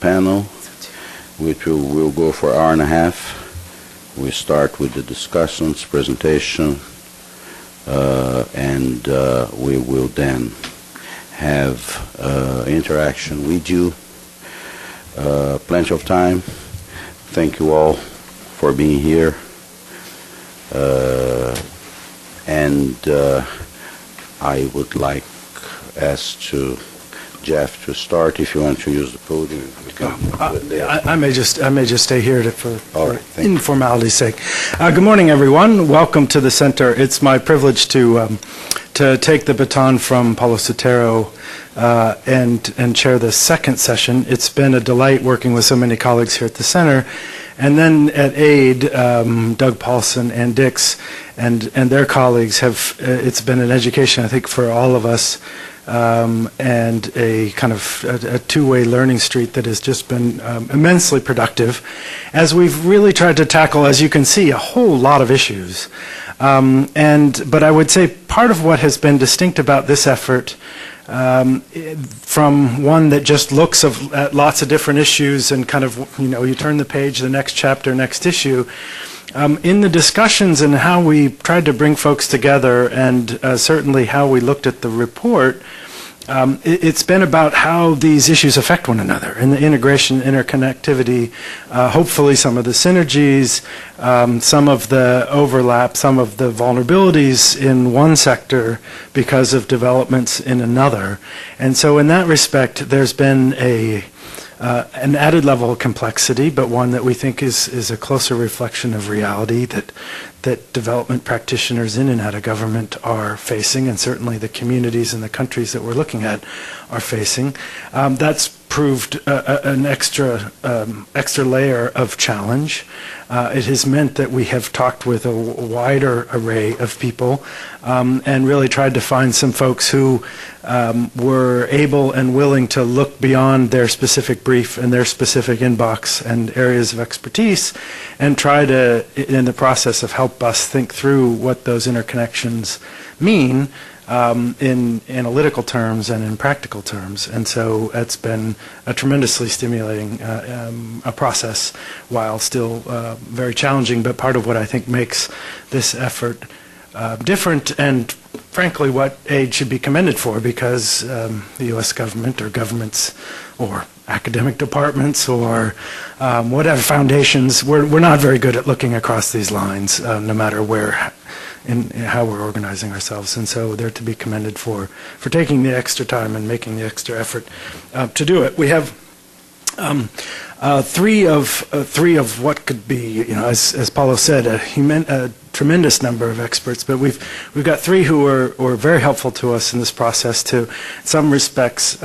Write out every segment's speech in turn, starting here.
panel, which will go for an hour and a half. We start with the discussions, presentation, and we will then have interaction with you. Plenty of time. Thank you all for being here. And I would like ask to Jeff to start. If you want to use the podium, you can do it there. I may just stay here for Right, informality's sake. Good morning, everyone. Welcome to the center. It's my privilege to take the baton from Paulo Sotero and chair the second session. It's been a delight working with so many colleagues here at the center. And then at AID, Doug Paulson and Dix and their colleagues have, it's been an education, I think, for all of us, and a kind of a two-way learning street that has just been immensely productive as we've really tried to tackle, as you can see, a whole lot of issues. But I would say part of what has been distinct about this effort from one that just looks at lots of different issues and kind of, you turn the page, the next chapter, next issue, in the discussions and how we tried to bring folks together and certainly how we looked at the report, it's been about how these issues affect one another and the integration, interconnectivity, hopefully some of the synergies, some of the overlap, some of the vulnerabilities in one sector because of developments in another. And so in that respect, there's been an added level of complexity, but one that we think is a closer reflection of reality that development practitioners in and out of government are facing, and certainly the communities and the countries that we're looking at are facing. That's proved an extra layer of challenge. It has meant that we have talked with a wider array of people and really tried to find some folks who were able and willing to look beyond their specific brief and their specific inbox and areas of expertise and try to, in the process of help us think through what those interconnections mean in analytical terms and in practical terms. And so it's been a tremendously stimulating a process while still very challenging, but part of what I think makes this effort different and frankly what AID should be commended for, because the U.S. government or governments or academic departments or whatever foundations, we're not very good at looking across these lines no matter where in how we're organizing ourselves, and so they're to be commended for taking the extra time and making the extra effort to do it. We have three of what could be, as Paulo said, a tremendous number of experts, but we've got three who were very helpful to us in this process to, in some respects,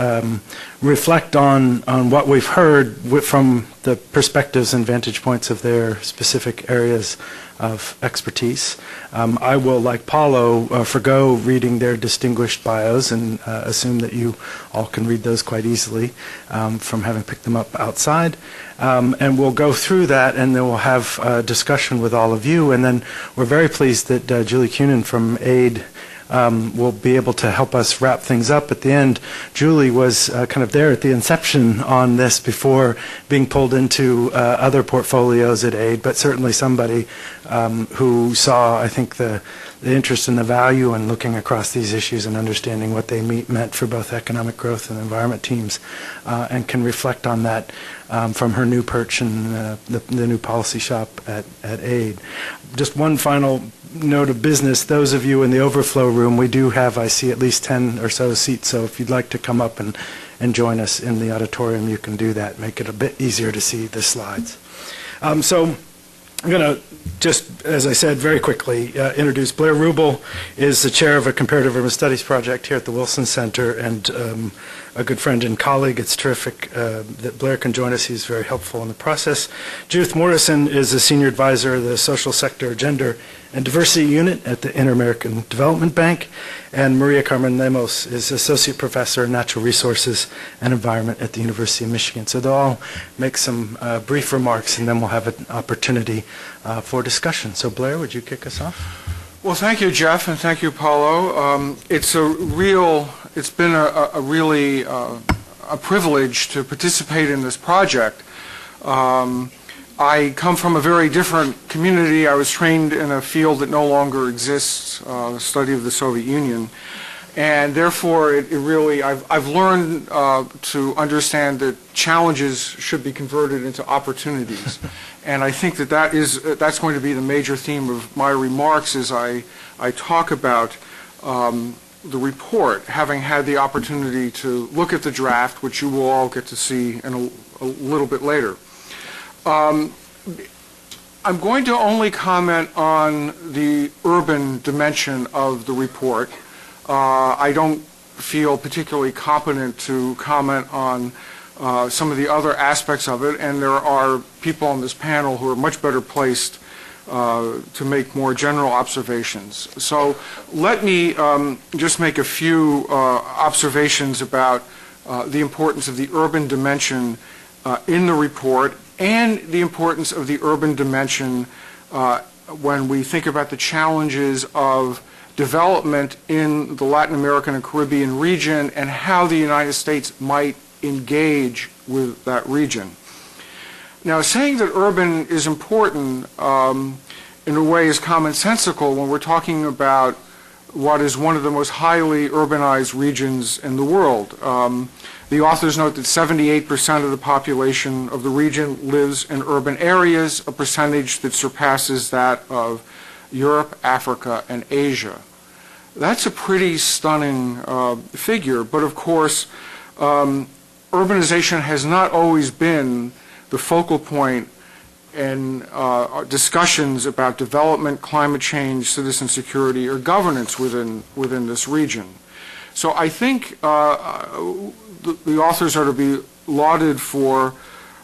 reflect on what we've heard from the perspectives and vantage points of their specific areas of expertise. I will, like Paulo, forgo reading their distinguished bios and assume that you all can read those quite easily from having picked them up outside. And we'll go through that, and then we'll have a discussion with all of you. And then we're very pleased that Julie Kunin from AID will be able to help us wrap things up at the end. Julie was kind of there at the inception on this before being pulled into other portfolios at AID, but certainly somebody who saw, I think, the interest and the value in looking across these issues and understanding what they meant for both economic growth and environment teams, and can reflect on that from her new perch in the new policy shop at AID. Just one final note of business. Those of you in the overflow room, we do have, I see, at least 10 or so seats, so if you'd like to come up and join us in the auditorium, you can do that, make it a bit easier to see the slides. So I'm going to just, as I said, very quickly introduce Blair Rubel. Is the chair of a comparative urban studies project here at the Wilson Center and a good friend and colleague. It's terrific that Blair can join us. He's very helpful in the process. Judith Morrison is a senior advisor of the Social Sector Gender and Diversity Unit at the Inter-American Development Bank. And Maria Carmen Lemos is Associate Professor in Natural Resources and Environment at the University of Michigan. So they'll all make some brief remarks, and then we'll have an opportunity for discussion. So Blair, would you kick us off? Well, thank you, Jeff, and thank you, Paulo. It's been a really a privilege to participate in this project. I come from a very different community. I was trained in a field that no longer exists, the study of the Soviet Union. And therefore, I've learned to understand that challenges should be converted into opportunities. And I think that's going to be the major theme of my remarks as I talk about the report, having had the opportunity to look at the draft, which you will all get to see in a little bit later. I'm going to only comment on the urban dimension of the report. I don't feel particularly competent to comment on some of the other aspects of it, and there are people on this panel who are much better placed to make more general observations. So let me just make a few observations about the importance of the urban dimension in the report and the importance of the urban dimension when we think about the challenges of development in the Latin American and Caribbean region and how the United States might engage with that region. Now, saying that urban is important in a way is commonsensical when we're talking about what is one of the most highly urbanized regions in the world. The authors note that 78% of the population of the region lives in urban areas, a percentage that surpasses that of Europe, Africa, and Asia. That's a pretty stunning figure, but of course, urbanization has not always been the focal point in discussions about development, climate change, citizen security, or governance within this region. So I think the authors are to be lauded for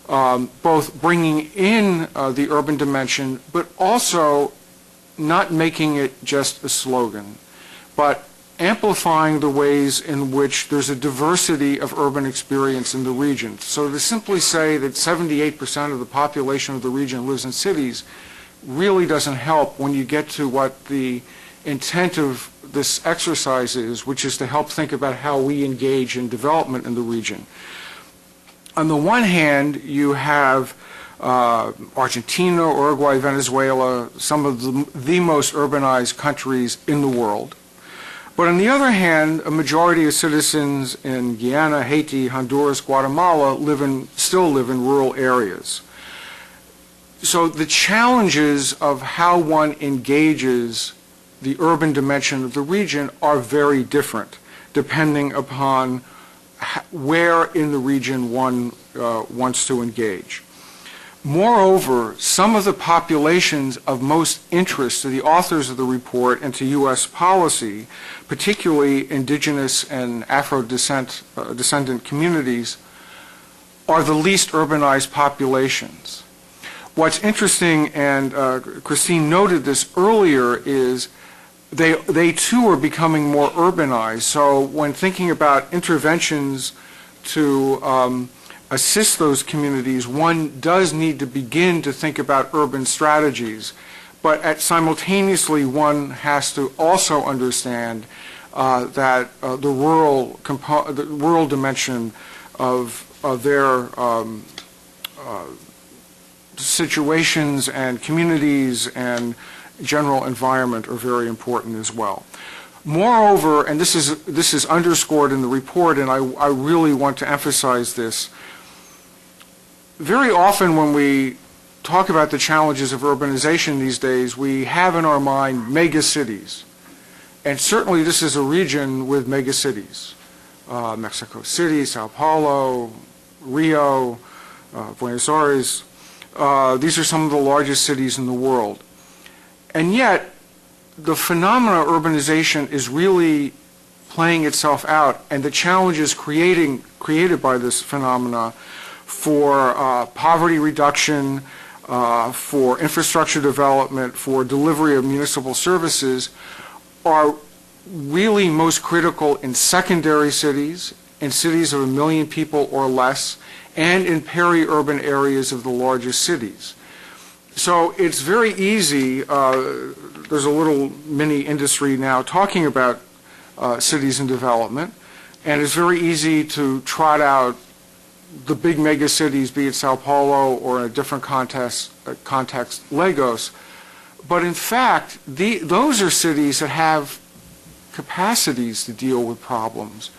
both bringing in the urban dimension, but also not making it just a slogan, but amplifying the ways in which there's a diversity of urban experience in the region. So to simply say that 78% of the population of the region lives in cities really doesn't help when you get to what the intent of this exercise is, which is to help think about how we engage in development in the region. On the one hand, you have Argentina, Uruguay, Venezuela, some of the most urbanized countries in the world. But on the other hand, a majority of citizens in Guyana, Haiti, Honduras, Guatemala still live in rural areas. So the challenges of how one engages the urban dimension of the region are very different, depending upon where in the region one wants to engage. Moreover, some of the populations of most interest to the authors of the report and to U.S. policy, particularly indigenous and Afro-descendant communities, are the least urbanized populations. What's interesting, and Christine noted this earlier, is they too are becoming more urbanized. So when thinking about interventions to assist those communities, one does need to begin to think about urban strategies, but simultaneously one has to also understand that the rural dimension of their situations and communities and general environment are very important as well. Moreover, and this is underscored in the report, and I really want to emphasize this, very often when we talk about the challenges of urbanization these days, we have in our mind megacities. And certainly this is a region with megacities. Mexico City, Sao Paulo, Rio, Buenos Aires. These are some of the largest cities in the world. And yet, the phenomena of urbanization is really playing itself out, and the challenges created by this phenomena for poverty reduction, for infrastructure development, for delivery of municipal services are really most critical in secondary cities, in cities of 1 million people or less, and in peri-urban areas of the largest cities. So it's very easy, there's a little mini industry now talking about cities and development, And it's very easy to trot out the big mega cities, be it Sao Paulo or in a different context, Lagos. But in fact, those are cities that have capacities to deal with problems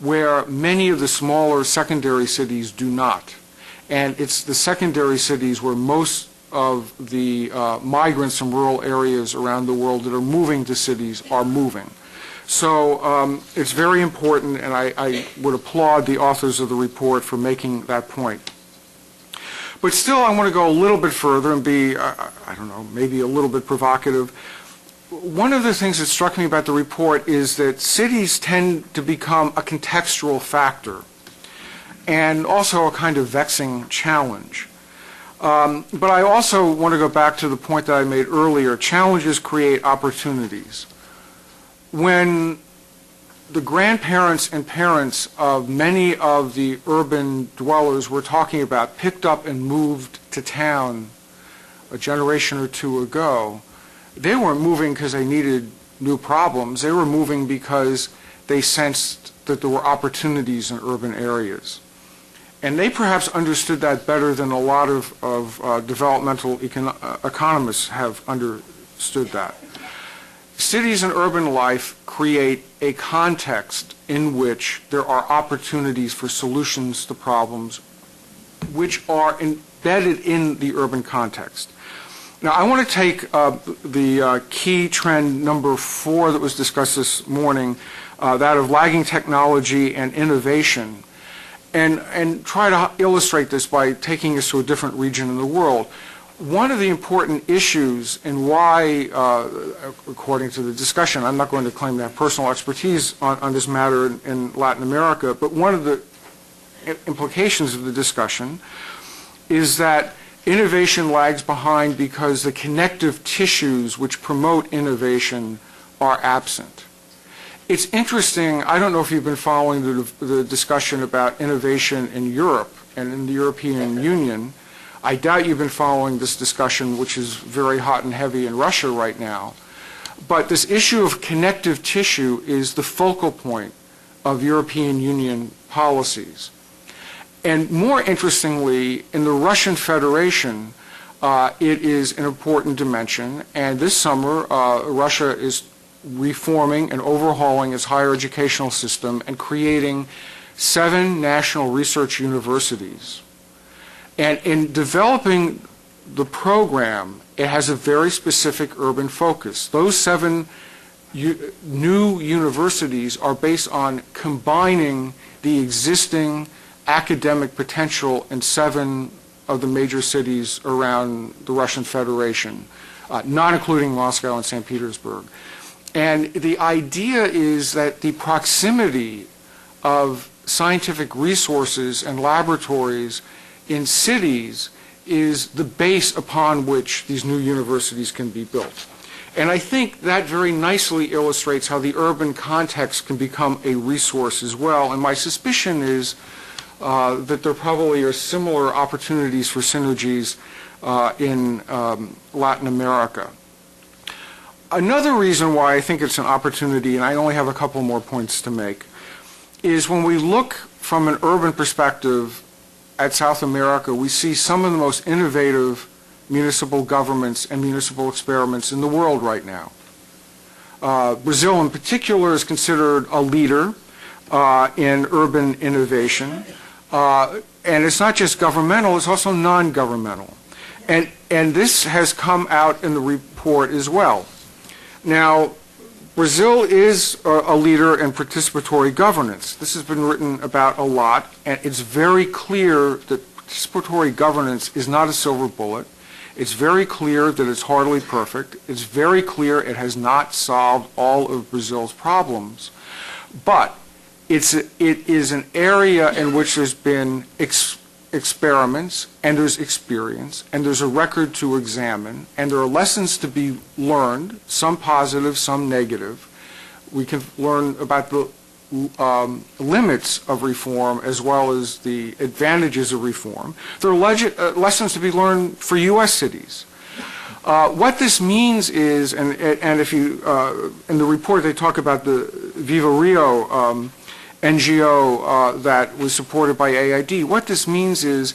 where many of the smaller secondary cities do not. And it's the secondary cities where most of the migrants from rural areas around the world that are moving to cities are moving. So it's very important, and I would applaud the authors of the report for making that point. But still, I want to go a little bit further and be, I don't know, maybe a little bit provocative. One of the things that struck me about the report is that cities tend to become a contextual factor and also a kind of vexing challenge. But I also want to go back to the point that I made earlier. Challenges create opportunities. When the grandparents and parents of many of the urban dwellers we're talking about picked up and moved to town a generation or two ago, they weren't moving because they needed new problems. They were moving because they sensed that there were opportunities in urban areas. And they perhaps understood that better than a lot of developmental economists have understood that. Cities and urban life create a context in which there are opportunities for solutions to problems which are embedded in the urban context. Now, I want to take the key trend number 4 that was discussed this morning, that of lagging technology and innovation, and try to illustrate this by taking us to a different region in the world. One of the important issues and why, according to the discussion, I'm not going to claim to have personal expertise on this matter in Latin America, but one of the implications of the discussion is that innovation lags behind because the connective tissues which promote innovation are absent. It's interesting, I don't know if you've been following the discussion about innovation in Europe and in the European Union. I doubt you've been following this discussion, which is very hot and heavy in Russia right now. But this issue of connective tissue is the focal point of European Union policies. And more interestingly, in the Russian Federation, it is an important dimension. And this summer, Russia is reforming and overhauling its higher educational system and creating 7 national research universities. And in developing the program, it has a very specific urban focus. Those 7 new universities are based on combining the existing academic potential in 7 of the major cities around the Russian Federation, not including Moscow and St. Petersburg. And the idea is that the proximity of scientific resources and laboratories in cities is the base upon which these new universities can be built. And I think that very nicely illustrates how the urban context can become a resource as well. And my suspicion is that there probably are similar opportunities for synergies in Latin America. Another reason why I think it's an opportunity, and I only have a couple more points to make, is when we look from an urban perspective at South America, we see some of the most innovative municipal governments and municipal experiments in the world right now. Brazil in particular is considered a leader in urban innovation. And it's not just governmental, it's also non-governmental. And this has come out in the report as well. Now, Brazil is a leader in participatory governance. This has been written about a lot, and it's very clear that participatory governance is not a silver bullet. It's very clear that it's hardly perfect. It's very clear it has not solved all of Brazil's problems. But it is an area in which there's been experiments, and there's experience, and there's a record to examine, and there are lessons to be learned, some positive, some negative. We can learn about the limits of reform as well as the advantages of reform. There are lessons to be learned for U.S. cities. What this means is, and if you, in the report they talk about the Viva Rio NGO that was supported by AID. What this means is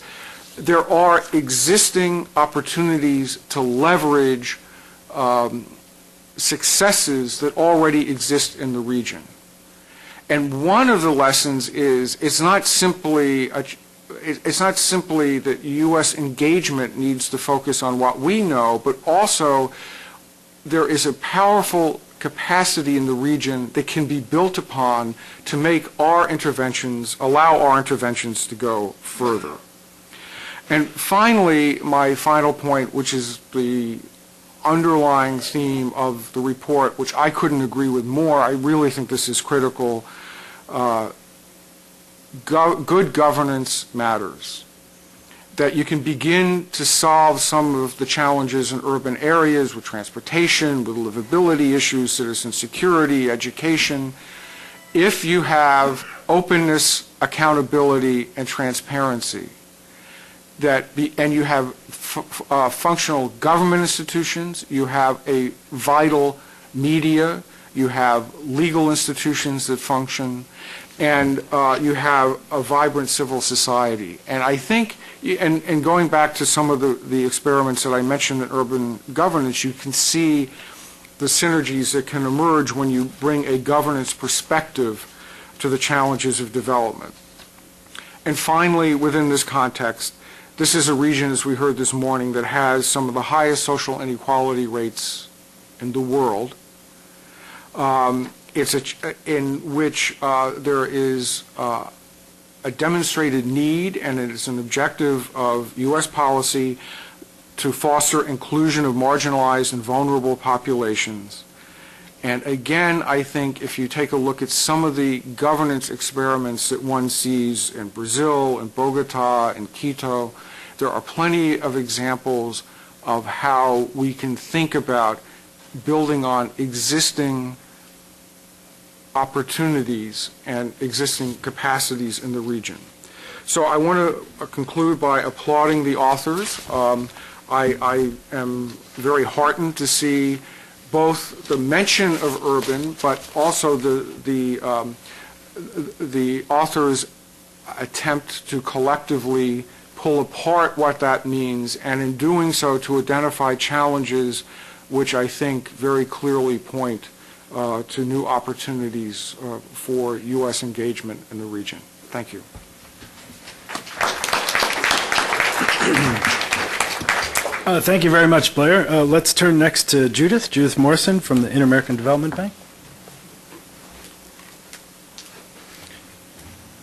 there are existing opportunities to leverage successes that already exist in the region. And one of the lessons is it's not simply that U.S. engagement needs to focus on what we know, but also there is a powerful capacity in the region that can be built upon to make our interventions, allow our interventions to go further. And finally, my final point, which is the underlying theme of the report, which I couldn't agree with more, I really think this is critical, good governance matters. That you can begin to solve some of the challenges in urban areas with transportation, with livability issues, citizen security, education, if you have openness, accountability, and transparency. And you have functional government institutions, you have a vital media, you have legal institutions that function, and you have a vibrant civil society. And I think, and going back to some of the experiments that I mentioned in urban governance, you can see the synergies that can emerge when you bring a governance perspective to the challenges of development. And finally, within this context, this is a region, as we heard this morning, that has some of the highest social inequality rates in the world. In which there is a demonstrated need, and it is an objective of U.S. policy to foster inclusion of marginalized and vulnerable populations. And again, I think if you take a look at some of the governance experiments that one sees in Brazil, in Bogota, in Quito, there are plenty of examples of how we can think about building on existing opportunities and existing capacities in the region. So I want to conclude by applauding the authors. I am very heartened to see both the mention of urban, but also the authors' attempt to collectively pull apart what that means, and in doing so to identify challenges which I think very clearly point to new opportunities for U.S. engagement in the region. Thank you. Thank you very much, Blair. Let's turn next to Judith Morrison from the Inter-American Development Bank.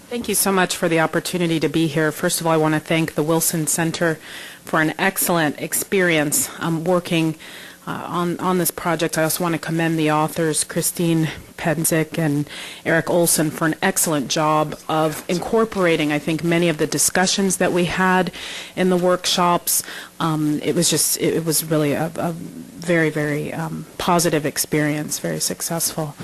Thank you so much for the opportunity to be here. First of all, I want to thank the Wilson Center for an excellent experience working on this project. I also want to commend the authors, Christine Penzik and Eric Olson, for an excellent job of incorporating, I think, many of the discussions that we had in the workshops. It was really a very, very positive experience, very successful.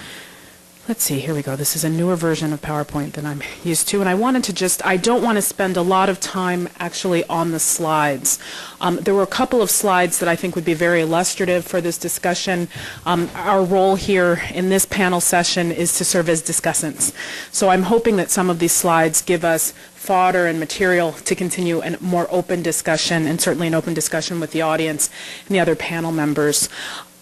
Let's see, here we go. This is a newer version of PowerPoint than I'm used to, and I don't want to spend a lot of time actually on the slides. There were a couple of slides that I think would be very illustrative for this discussion. Our role here in this panel session is to serve as discussants. So I'm hoping that some of these slides give us fodder and material to continue a more open discussion, and certainly an open discussion with the audience and the other panel members.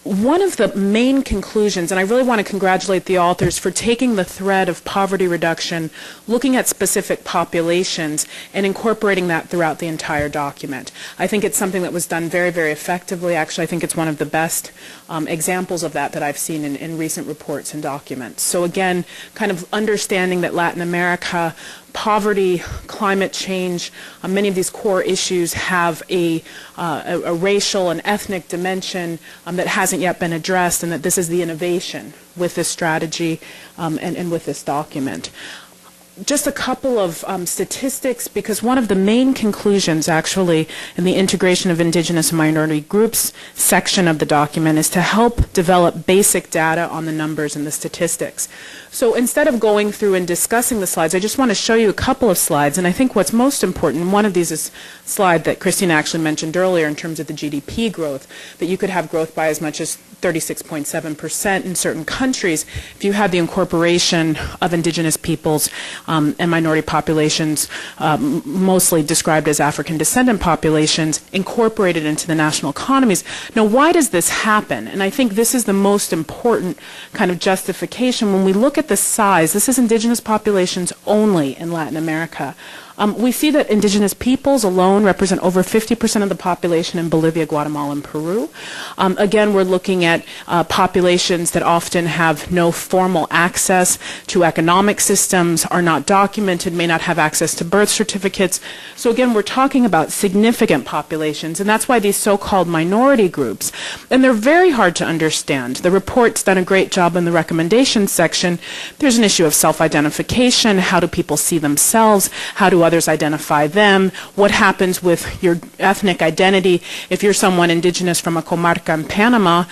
One of the main conclusions, and I really want to congratulate the authors for taking the thread of poverty reduction, looking at specific populations, and incorporating that throughout the entire document. I think it's something that was done very, very effectively. Actually, I think it's one of the best examples of that I've seen in recent reports and documents. So again, kind of understanding that Latin America, poverty, climate change, many of these core issues have a racial and ethnic dimension that hasn't yet been addressed, and that this is the innovation with this strategy and with this document. Just a couple of statistics, because one of the main conclusions actually in the integration of indigenous and minority groups section of the document is to help develop basic data on the numbers and the statistics. So instead of going through and discussing the slides, I just want to show you a couple of slides, and I think what's most important, one of these is a slide that Christine actually mentioned earlier in terms of the GDP growth, that you could have growth by as much as 36.7% in certain countries. If you had the incorporation of indigenous peoples and minority populations, mostly described as African descendant populations, incorporated into the national economies. Now, why does this happen? And I think this is the most important kind of justification. When we look at the size, this is indigenous populations only in Latin America. We see that indigenous peoples alone represent over 50% of the population in Bolivia, Guatemala, and Peru. Again, we're looking at populations that often have no formal access to economic systems, are not documented, may not have access to birth certificates. So again, we're talking about significant populations, and that's why these so-called minority groups, and they're very hard to understand. The report's done a great job in the recommendations section. There's an issue of self-identification. How do people see themselves? How do others identify them? What happens with your ethnic identity if you're someone indigenous from a comarca in Panama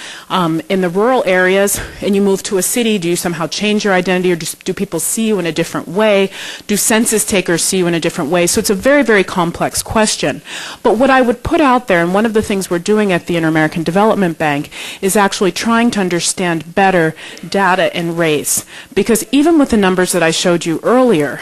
in the rural areas and you move to a city? Do you somehow change your identity, or do people see you in a different way? Do census takers see you in a different way? So it's a very, very complex question. But what I would put out there, and one of the things we're doing at the Inter-American Development Bank, is actually trying to understand better data and race. Because even with the numbers that I showed you earlier,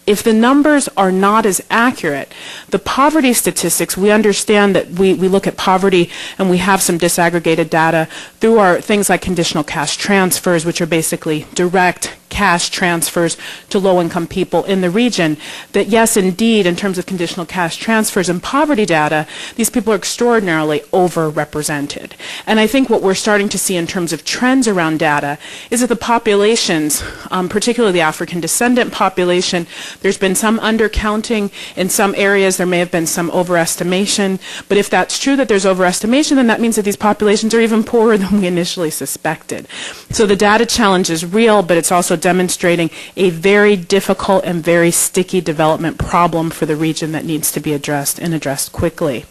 if the numbers are not as accurate, the poverty statistics, we understand that we look at poverty and we have some disaggregated data through our things like conditional cash transfers, which are basically direct cash transfers to low-income people in the region, that yes, indeed, in terms of conditional cash transfers and poverty data, these people are extraordinarily overrepresented. And I think what we're starting to see in terms of trends around data is that the populations, particularly the African descendant population, there's been some undercounting. In some areas, there may have been some overestimation. But if that's true that there's overestimation, then that means that these populations are even poorer than we initially suspected. So the data challenge is real, but it's also demonstrating a very difficult and very sticky development problem for the region that needs to be addressed and addressed quickly.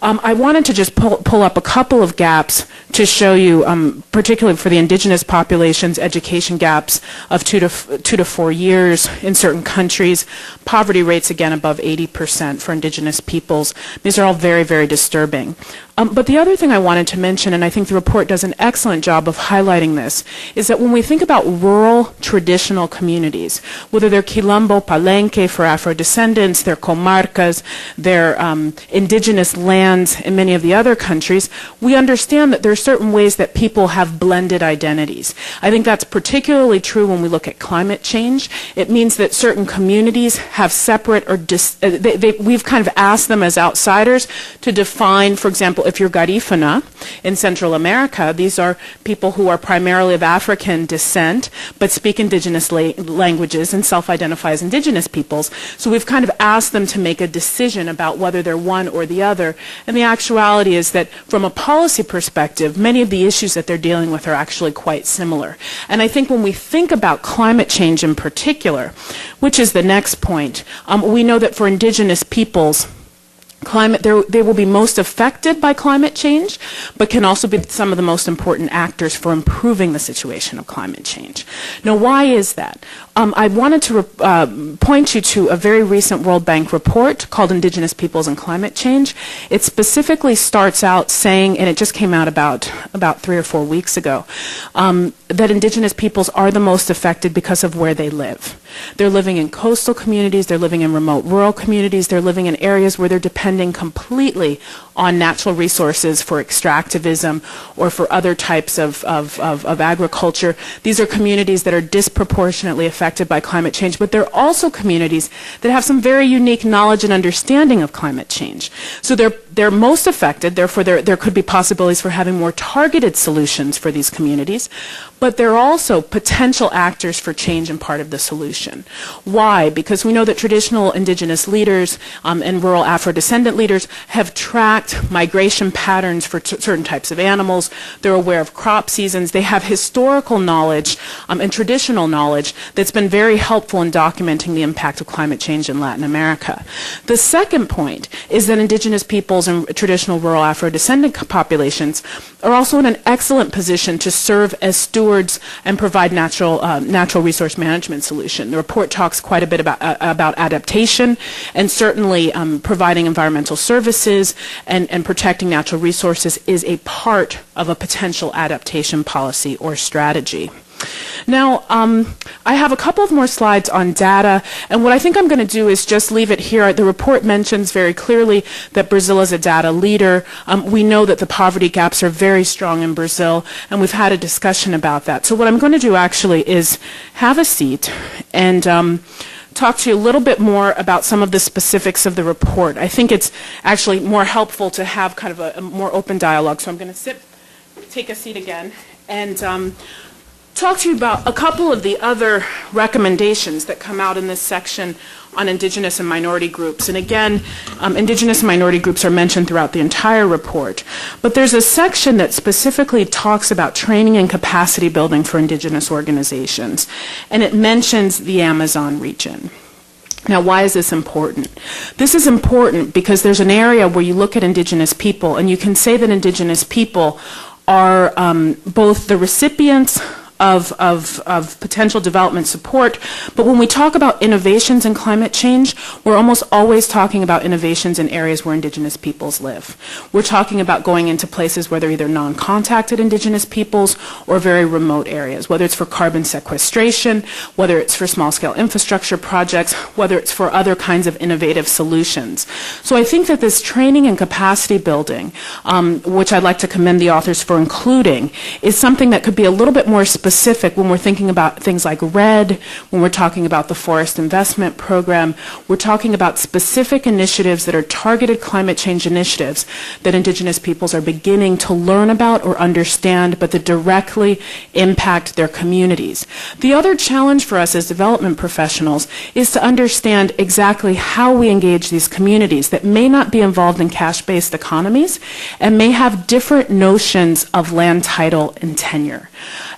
I wanted to just pull up a couple of gaps to show you, particularly for the indigenous populations, education gaps of 2 to 4 years in certain countries, poverty rates again above 80% for indigenous peoples. These are all very, very disturbing. But the other thing I wanted to mention, and I think the report does an excellent job of highlighting this, is that when we think about rural traditional communities, whether they're Quilombo, Palenque for Afro-descendants, they're comarcas, they're indigenous lands in many of the other countries, we understand that there are certain ways that people have blended identities. I think that's particularly true when we look at climate change. It means that certain communities have separate or we've kind of asked them as outsiders to define, for example, if you're Garifuna in Central America, these are people who are primarily of African descent but speak indigenous languages and self-identify as indigenous peoples. So we've kind of asked them to make a decision about whether they're one or the other. And the actuality is that from a policy perspective, many of the issues that they're dealing with are actually quite similar. And I think when we think about climate change in particular, which is the next point, we know that for indigenous peoples, they will be most affected by climate change, but can also be some of the most important actors for improving the situation of climate change. Now, why is that? I wanted to point you to a very recent World Bank report called Indigenous Peoples and Climate Change. It specifically starts out saying, and it just came out about 3 or 4 weeks ago, that indigenous peoples are the most affected because of where they live. They're living in coastal communities, they're living in remote rural communities, they're living in areas where they're depending completely on natural resources for extractivism or for other types of agriculture. These are communities that are disproportionately affected by climate change, but they're also communities that have some very unique knowledge and understanding of climate change. So they're most affected, therefore there could be possibilities for having more targeted solutions for these communities, but they're also potential actors for change and part of the solution. Why? Because we know that traditional indigenous leaders and rural Afro-descendant leaders have tracked migration patterns for certain types of animals. They're aware of crop seasons. They have historical knowledge and traditional knowledge that's been very helpful in documenting the impact of climate change in Latin America. The second point is that indigenous peoples and traditional rural Afro-descendant populations are also in an excellent position to serve as stewards stewards and provide natural resource management solution. The report talks quite a bit about adaptation and certainly providing environmental services and protecting natural resources is a part of a potential adaptation policy or strategy. Now, I have a couple of more slides on data, and what I think I'm going to do is just leave it here. The report mentions very clearly that Brazil is a data leader. We know that the poverty gaps are very strong in Brazil, and we've had a discussion about that. So what I'm going to do actually is have a seat and talk to you a little bit more about some of the specifics of the report. I think it's actually more helpful to have kind of a more open dialogue. So I'm going to take a seat again, and talk to you about a couple of the other recommendations that come out in this section on Indigenous and minority groups. And again, Indigenous and minority groups are mentioned throughout the entire report. But there's a section that specifically talks about training and capacity building for Indigenous organizations. And it mentions the Amazon region. Now, why is this important? This is important because there's an area where you look at Indigenous people, and you can say that Indigenous people are both the recipients of potential development support, but when we talk about innovations in climate change, we're almost always talking about innovations in areas where Indigenous peoples live. We're talking about going into places where they're either non-contacted Indigenous peoples or very remote areas, whether it's for carbon sequestration, whether it's for small-scale infrastructure projects, whether it's for other kinds of innovative solutions. So I think that this training and capacity building, which I'd like to commend the authors for including, is something that could be a little bit more specific when we're thinking about things like REDD, when we're talking about the Forest Investment Program. We're talking about specific initiatives that are targeted climate change initiatives that Indigenous peoples are beginning to learn about or understand, but that directly impact their communities. The other challenge for us as development professionals is to understand exactly how we engage these communities that may not be involved in cash-based economies and may have different notions of land title and tenure.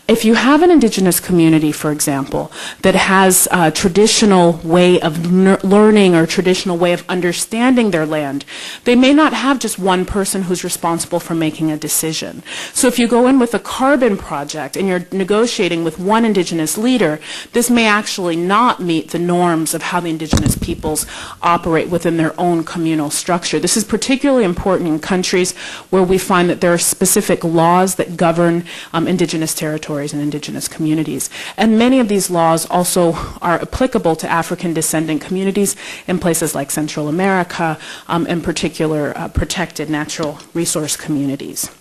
If you have an Indigenous community, for example, that has a traditional way of learning or traditional way of understanding their land, they may not have just one person who's responsible for making a decision. So if you go in with a carbon project and you're negotiating with one Indigenous leader, this may actually not meet the norms of how the Indigenous peoples operate within their own communal structure. This is particularly important in countries where we find that there are specific laws that govern Indigenous territories and Indigenous communities. And many of these laws also are applicable to African descendant communities in places like Central America, in particular protected natural resource communities.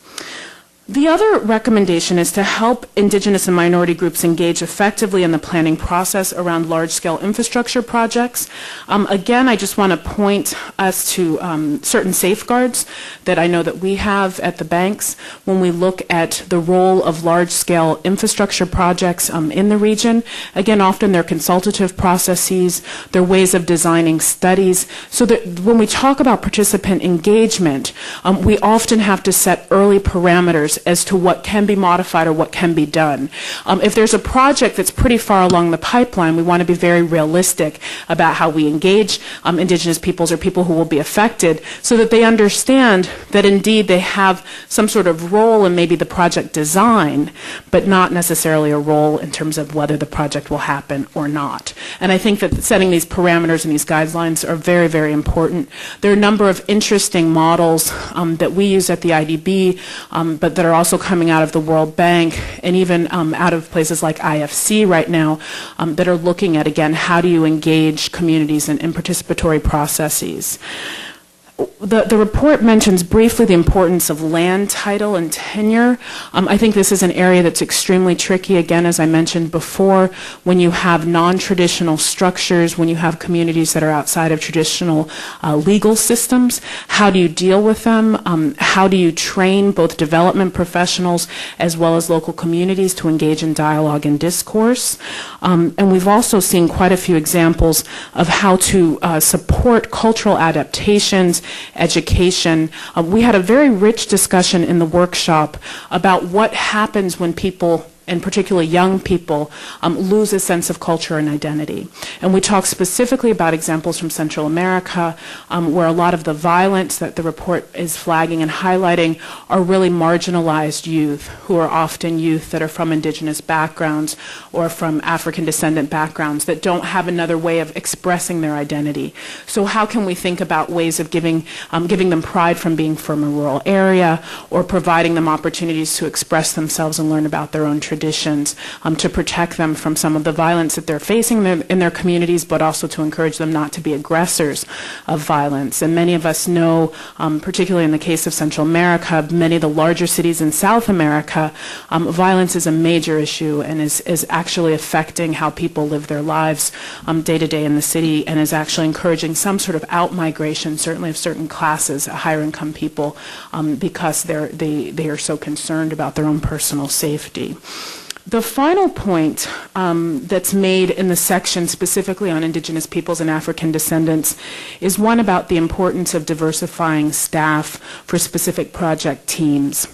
The other recommendation is to help Indigenous and minority groups engage effectively in the planning process around large-scale infrastructure projects. Again, I just want to point us to certain safeguards that I know that we have at the banks when we look at the role of large-scale infrastructure projects in the region. Again, often they're consultative processes, they're ways of designing studies, so that when we talk about participant engagement, we often have to set early parameters as to what can be modified or what can be done. If there's a project that's pretty far along the pipeline, we want to be very realistic about how we engage Indigenous peoples or people who will be affected so that they understand that indeed they have some sort of role in maybe the project design, but not necessarily a role in terms of whether the project will happen or not. And I think that setting these parameters and these guidelines are very, very important. There are a number of interesting models that we use at the IDB, but that are also coming out of the World Bank and even out of places like IFC right now that are looking at, again, how do you engage communities in participatory processes. The report mentions briefly the importance of land title and tenure. I think this is an area that's extremely tricky, again, as I mentioned before, when you have non-traditional structures, when you have communities that are outside of traditional legal systems. How do you deal with them? How do you train both development professionals as well as local communities to engage in dialogue and discourse? And we've also seen quite a few examples of how to support cultural adaptations, education. We had a very rich discussion in the workshop about what happens when people and particularly young people, lose a sense of culture and identity. And we talk specifically about examples from Central America, where a lot of the violence that the report is flagging and highlighting are really marginalized youth, who are often youth that are from indigenous backgrounds or from African descendant backgrounds that don't have another way of expressing their identity. So how can we think about ways of giving them pride from being from a rural area, or providing them opportunities to express themselves and learn about their own traditions, to protect them from some of the violence that they're facing in their communities, but also to encourage them not to be aggressors of violence. And many of us know, particularly in the case of Central America, many of the larger cities in South America, violence is a major issue and is actually affecting how people live their lives day to day in the city, and is actually encouraging some sort of out-migration, certainly of certain classes, higher income people, because they are so concerned about their own personal safety. The final point that's made in the section specifically on Indigenous peoples and African descendants is one about the importance of diversifying staff for specific project teams.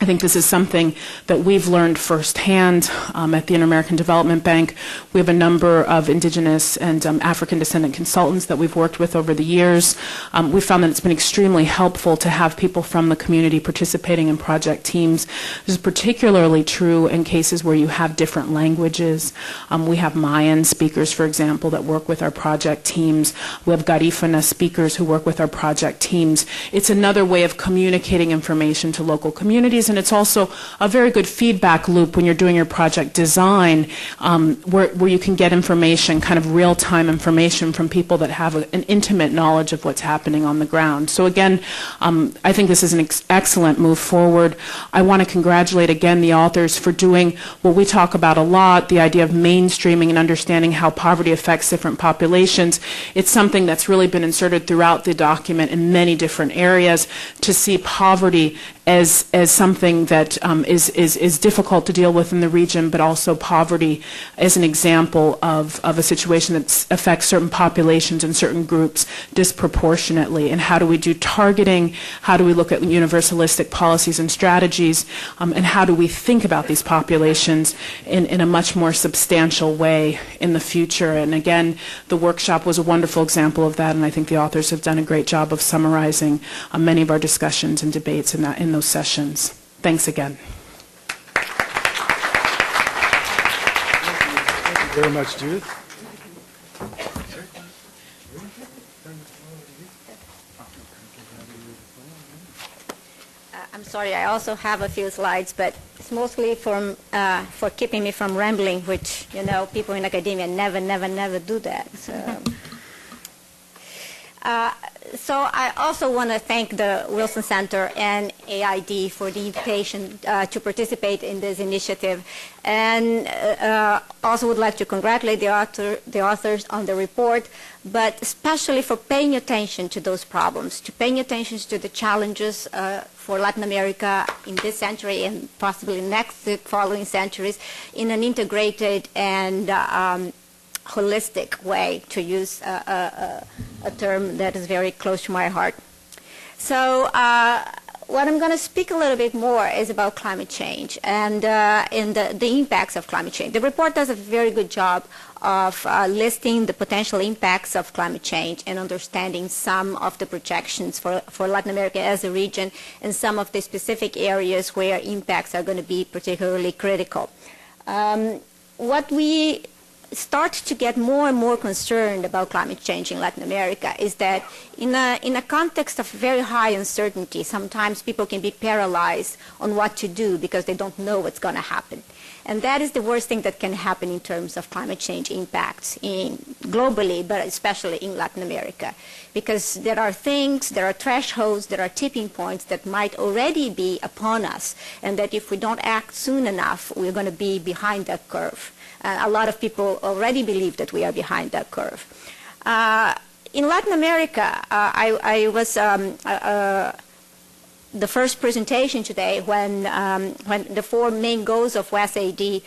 I think this is something that we've learned firsthand at the Inter-American Development Bank. We have a number of Indigenous and African descendant consultants that we've worked with over the years. We found that it's been extremely helpful to have people from the community participating in project teams. This is particularly true in cases where you have different languages. We have Mayan speakers, for example, that work with our project teams. We have Garifuna speakers who work with our project teams. It's another way of communicating information to local communities, and it's also a very good feedback loop when you're doing your project design, where you can get information, kind of real-time information from people that have an intimate knowledge of what's happening on the ground. So again, I think this is an excellent move forward. I want to congratulate again the authors for doing what we talk about a lot, the idea of mainstreaming and understanding how poverty affects different populations. It's something that's really been inserted throughout the document in many different areas, to see poverty as something that is difficult to deal with in the region, but also poverty as an example of a situation that affects certain populations and certain groups disproportionately. And how do we do targeting? How do we look at universalistic policies and strategies? And how do we think about these populations in a much more substantial way in the future? And again, the workshop was a wonderful example of that, and I think the authors have done a great job of summarizing many of our discussions and debates in those sessions. Thanks again. Thank you very much, Judith. I'm sorry, I also have a few slides, but it's mostly for keeping me from rambling, which, you know, people in academia never do that. So I also want to thank the Wilson Center and AID for the invitation to participate in this initiative, and also would like to congratulate the authors on the report, but especially for paying attention to those problems, to paying attention to the challenges for Latin America in this century and possibly next following centuries in an integrated and holistic way, to use a term that is very close to my heart. So what I'm going to speak a little bit more is about climate change and the impacts of climate change. The report does a very good job of listing the potential impacts of climate change and understanding some of the projections for Latin America as a region and some of the specific areas where impacts are going to be particularly critical. What we start to get more and more concerned about climate change in Latin America is that in a context of very high uncertainty, sometimes people can be paralyzed on what to do because they don't know what's going to happen. And that is the worst thing that can happen in terms of climate change impacts globally, but especially in Latin America. Because there are thresholds, there are tipping points that might already be upon us, and that if we don't act soon enough, we're going to be behind that curve. A lot of people already believe that we are behind that curve. In Latin America, I was the first presentation today, when the four main goals of WES-AD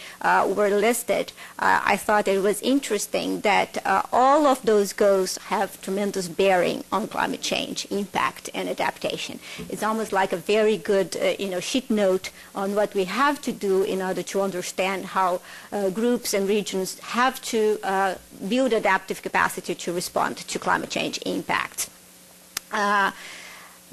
were listed, I thought it was interesting that all of those goals have tremendous bearing on climate change, impact, and adaptation. It's almost like a very good sheet note on what we have to do in order to understand how groups and regions have to build adaptive capacity to respond to climate change impact.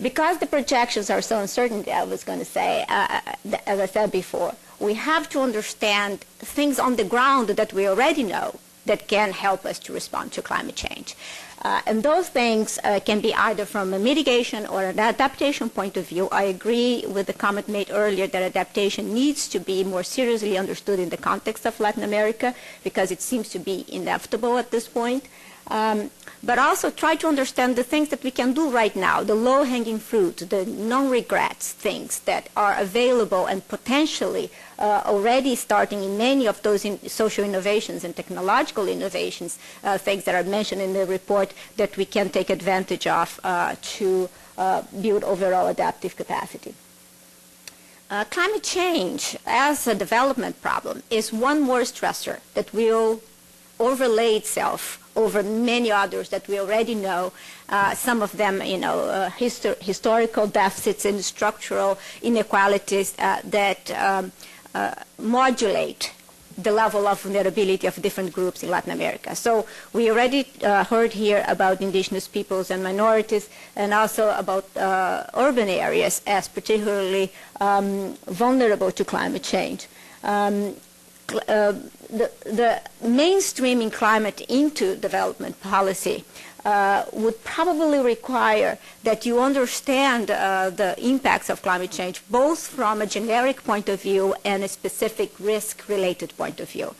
Because the projections are so uncertain, I was going to say, as I said before, we have to understand things on the ground that we already know that can help us to respond to climate change. And those things can be either from a mitigation or an adaptation point of view. I agree with the comment made earlier that adaptation needs to be more seriously understood in the context of Latin America because it seems to be inevitable at this point. But also try to understand the things that we can do right now, the low-hanging fruit, the non-regrets things that are available and potentially already starting in many of those social innovations and technological innovations, things that are mentioned in the report that we can take advantage of to build overall adaptive capacity. Climate change as a development problem is one more stressor that will overlay itself over many others that we already know. Some of them, historical deficits and structural inequalities that modulate the level of vulnerability of different groups in Latin America. So we already heard here about indigenous peoples and minorities and also about urban areas as particularly vulnerable to climate change. The mainstreaming climate into development policy would probably require that you understand the impacts of climate change both from a generic point of view and a specific risk-related point of view.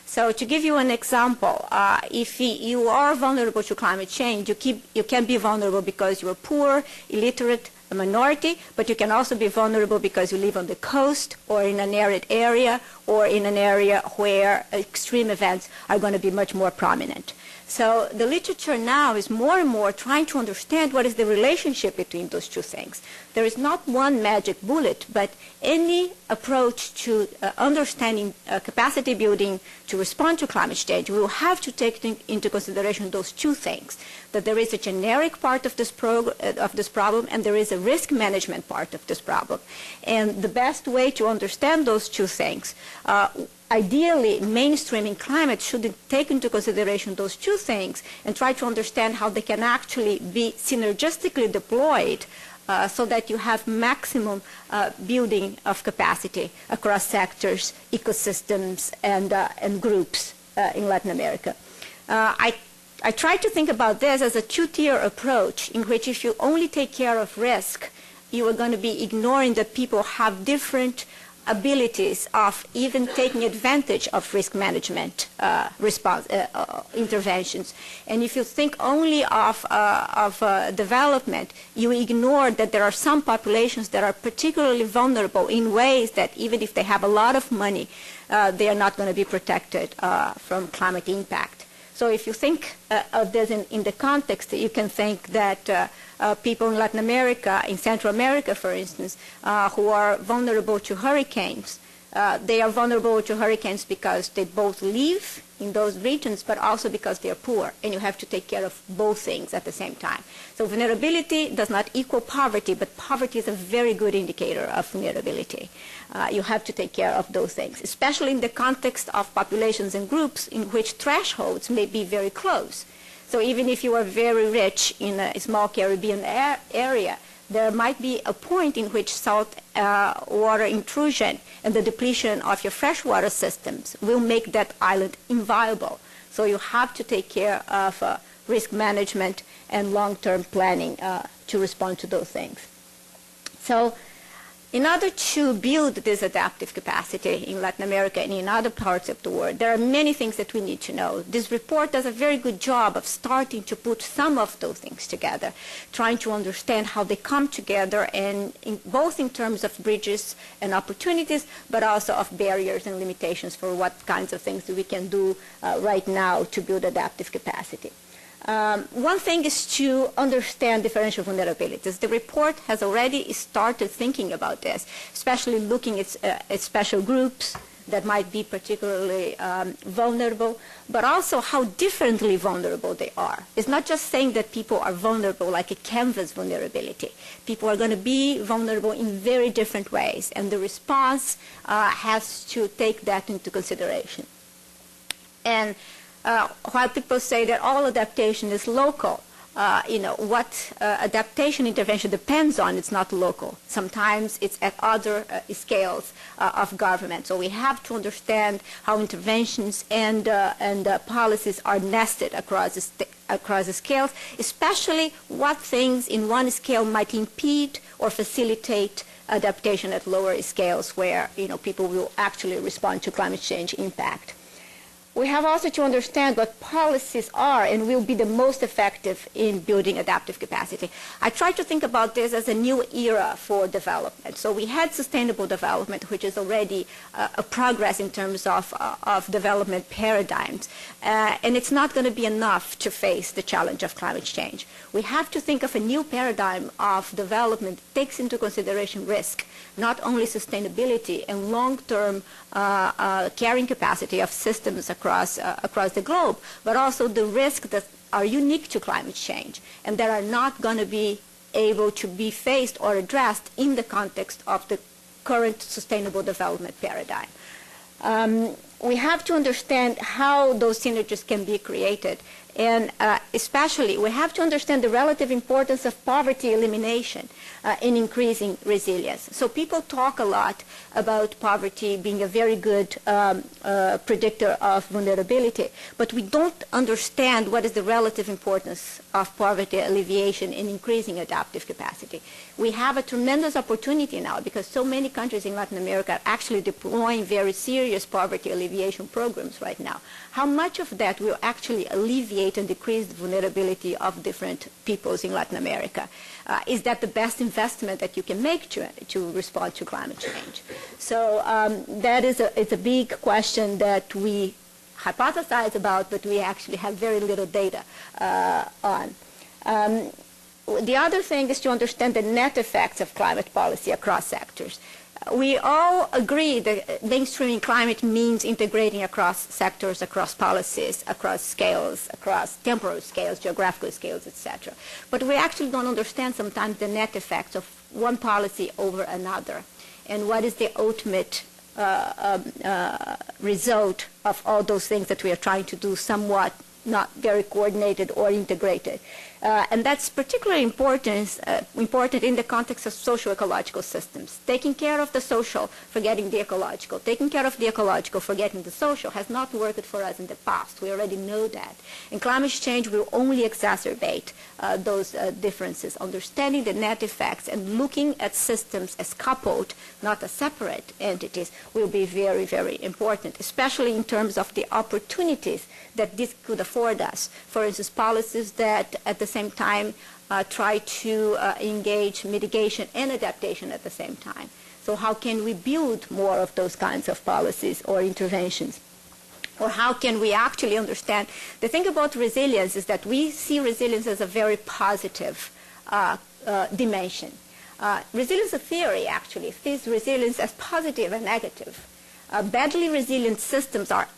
So to give you an example, if you are vulnerable to climate change, you can be vulnerable because you are poor, illiterate, a minority, but you can also be vulnerable because you live on the coast or in an arid area or in an area where extreme events are going to be much more prominent. So the literature now is more and more trying to understand what is the relationship between those two things. There is not one magic bullet, but any approach to understanding capacity building to respond to climate change will have to take into consideration those two things, that there is a generic part of this problem and there is a risk management part of this problem. And the best way to understand those two things, ideally, mainstreaming climate should take into consideration those two things and try to understand how they can actually be synergistically deployed so that you have maximum building of capacity across sectors, ecosystems, and groups in Latin America. I try to think about this as a two-tier approach in which if you only take care of risk, you are going to be ignoring that people have different abilities of even taking advantage of risk management interventions. And if you think only of development, you ignore that there are some populations that are particularly vulnerable in ways that even if they have a lot of money, they are not going to be protected from climate impact. So if you think of this in the context, you can think that people in Latin America, in Central America, for instance, who are vulnerable to hurricanes, they are vulnerable to hurricanes because they both live in those regions, but also because they are poor, and you have to take care of both things at the same time. So vulnerability does not equal poverty, but poverty is a very good indicator of vulnerability. You have to take care of those things, especially in the context of populations and groups in which thresholds may be very close. So even if you are very rich in a small Caribbean area, there might be a point in which salt water intrusion and the depletion of your freshwater systems will make that island inviable. So you have to take care of risk management and long-term planning to respond to those things. So in order to build this adaptive capacity in Latin America and in other parts of the world, there are many things that we need to know. This report does a very good job of starting to put some of those things together, trying to understand how they come together, and both in terms of bridges and opportunities, but also of barriers and limitations for what kinds of things we can do right now to build adaptive capacity. One thing is to understand differential vulnerabilities. The report has already started thinking about this, especially looking at special groups that might be particularly vulnerable, but also how differently vulnerable they are. It's not just saying that people are vulnerable like a canvas vulnerability. People are going to be vulnerable in very different ways, and the response has to take that into consideration. And while people say that all adaptation is local, what adaptation intervention depends on, it's not local. Sometimes it's at other scales of government. So we have to understand how interventions and policies are nested across the scales, especially what things in one scale might impede or facilitate adaptation at lower scales where people will actually respond to climate change impact. We have also to understand what policies are and will be the most effective in building adaptive capacity. I try to think about this as a new era for development. So we had sustainable development, which is already a progress in terms of development paradigms. And it's not going to be enough to face the challenge of climate change. We have to think of a new paradigm of development that takes into consideration risk, not only sustainability and long-term carrying capacity of systems across the globe, but also the risks that are unique to climate change and that are not going to be able to be faced or addressed in the context of the current sustainable development paradigm. We have to understand how those synergies can be created, and especially we have to understand the relative importance of poverty elimination in increasing resilience. So people talk a lot about poverty being a very good predictor of vulnerability, but we don't understand what is the relative importance of poverty alleviation in increasing adaptive capacity. We have a tremendous opportunity now because so many countries in Latin America are actually deploying very serious poverty alleviation programs right now. How much of that will actually alleviate and decrease the vulnerability of different peoples in Latin America? Is that the best investment that you can make to respond to climate change? So that is a big question that we hypothesize about, but we actually have very little data on. The other thing is to understand the net effects of climate policy across sectors. We all agree that mainstreaming climate means integrating across sectors, across policies, across scales, across temporal scales, geographical scales, etc. But we actually don't understand sometimes the net effects of one policy over another and what is the ultimate result of all those things that we are trying to do somewhat not very coordinated or integrated. And that's particularly important in the context of socio-ecological systems. Taking care of the social, forgetting the ecological. Taking care of the ecological, forgetting the social has not worked for us in the past. We already know that. And climate change will only exacerbate those differences. Understanding the net effects and looking at systems as coupled, not as separate entities, will be very, very important, especially in terms of the opportunities that this could afford us. For instance, policies that at the same time try to engage mitigation and adaptation at the same time. So how can we build more of those kinds of policies or interventions? Or how can we actually understand? The thing about resilience is that we see resilience as a very positive dimension. Resilience theory actually sees resilience as positive and negative. Badly resilient systems are,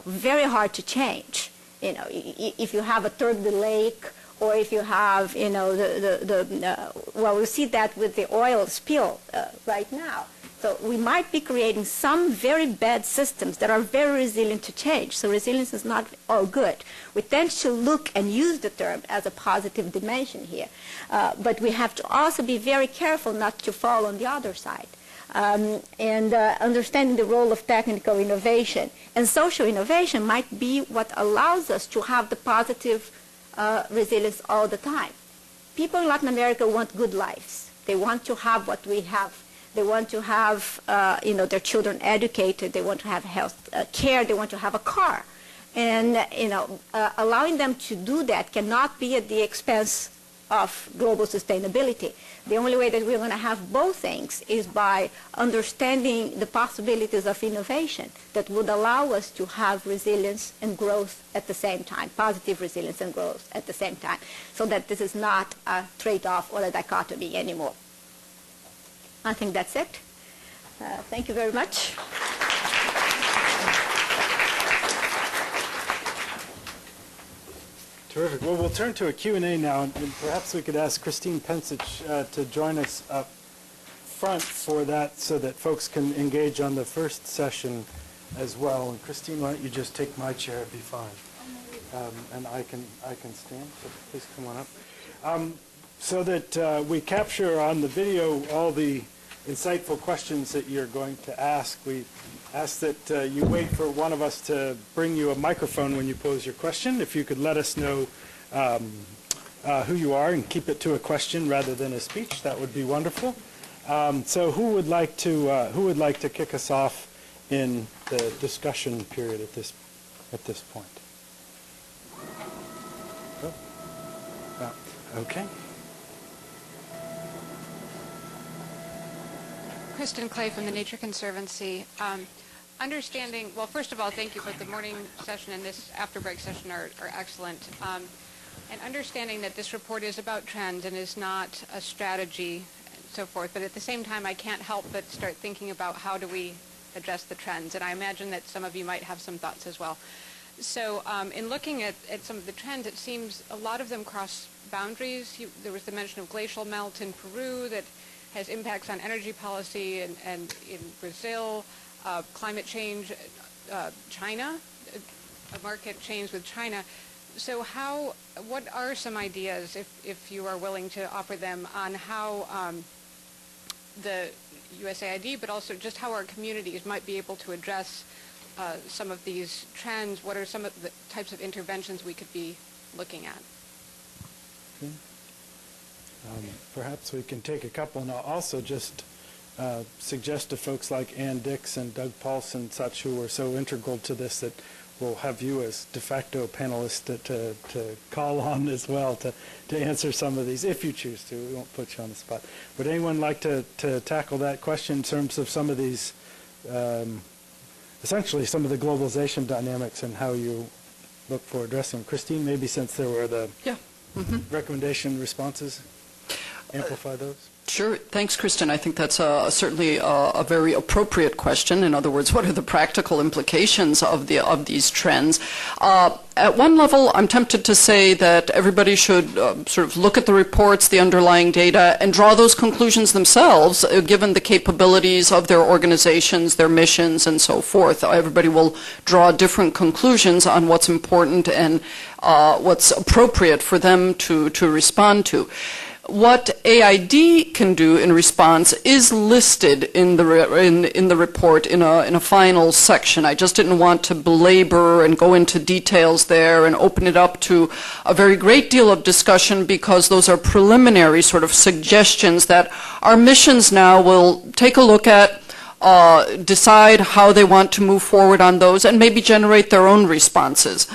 very hard to change. If you have a turbid lake, or if you have, well, we see that with the oil spill right now. So we might be creating some very bad systems that are very resilient to change. So resilience is not all good. We tend to look and use the term as a positive dimension here. But we have to also be very careful not to fall on the other side. And understanding the role of technical innovation and social innovation might be what allows us to have the positive resilience all the time. People in Latin America want good lives. They want to have what we have. They want to have, their children educated. They want to have health care. They want to have a car. And, allowing them to do that cannot be at the expense of global sustainability. The only way that we're going to have both things is by understanding the possibilities of innovation that would allow us to have resilience and growth at the same time, positive resilience and growth at the same time, so that this is not a trade-off or a dichotomy anymore. I think that's it. Thank you very much. Terrific. Well, we'll turn to a Q&A now, and perhaps we could ask Christine Pensich to join us up front for that so that folks can engage on the first session as well. And Christine, why don't you just take my chair? It'd be fine. And I can stand, so please come on up. So that we capture on the video all the insightful questions that you're going to ask, we ask that you wait for one of us to bring you a microphone when you pose your question. If you could let us know who you are and keep it to a question rather than a speech, that would be wonderful. So who would like to kick us off in the discussion period at this point? Oh. Okay. Kristen Clay from the Nature Conservancy. Understanding, well, first of all, thank you, but the morning session and this after-break session are excellent. And understanding that this report is about trends and is not a strategy and so forth, but at the same time, I can't help but start thinking about how do we address the trends, and I imagine that some of you might have some thoughts as well. So in looking at some of the trends, it seems a lot of them cross boundaries. There was the mention of glacial melt in Peru that has impacts on energy policy and in Brazil, climate change, China, a market change with China. So what are some ideas, if you are willing to offer them, on how the USAID, but also just how our communities might be able to address some of these trends? What are some of the types of interventions we could be looking at? Okay. Perhaps we can take a couple, and I'll also just suggest to folks like Ann Dix and Doug Paulson and such who are so integral to this that we'll have you as de facto panelists to call on as well to answer some of these, if you choose to. We won't put you on the spot. Would anyone like to tackle that question in terms of some of these, essentially some of the globalization dynamics and how you look for addressing them? Christine, maybe since there were the recommendation responses, amplify those. Sure. Thanks, Kristen. I think that's certainly a very appropriate question. In other words, what are the practical implications of these trends? At one level, I'm tempted to say that everybody should sort of look at the reports, the underlying data, and draw those conclusions themselves, given the capabilities of their organizations, their missions, and so forth. Everybody will draw different conclusions on what's important and what's appropriate for them to respond to. What AID can do in response is listed in the report in a final section. I just didn't want to belabor and go into details there and open it up to a very great deal of discussion, because those are preliminary sort of suggestions that our missions now will take a look at, decide how they want to move forward on those, and maybe generate their own responses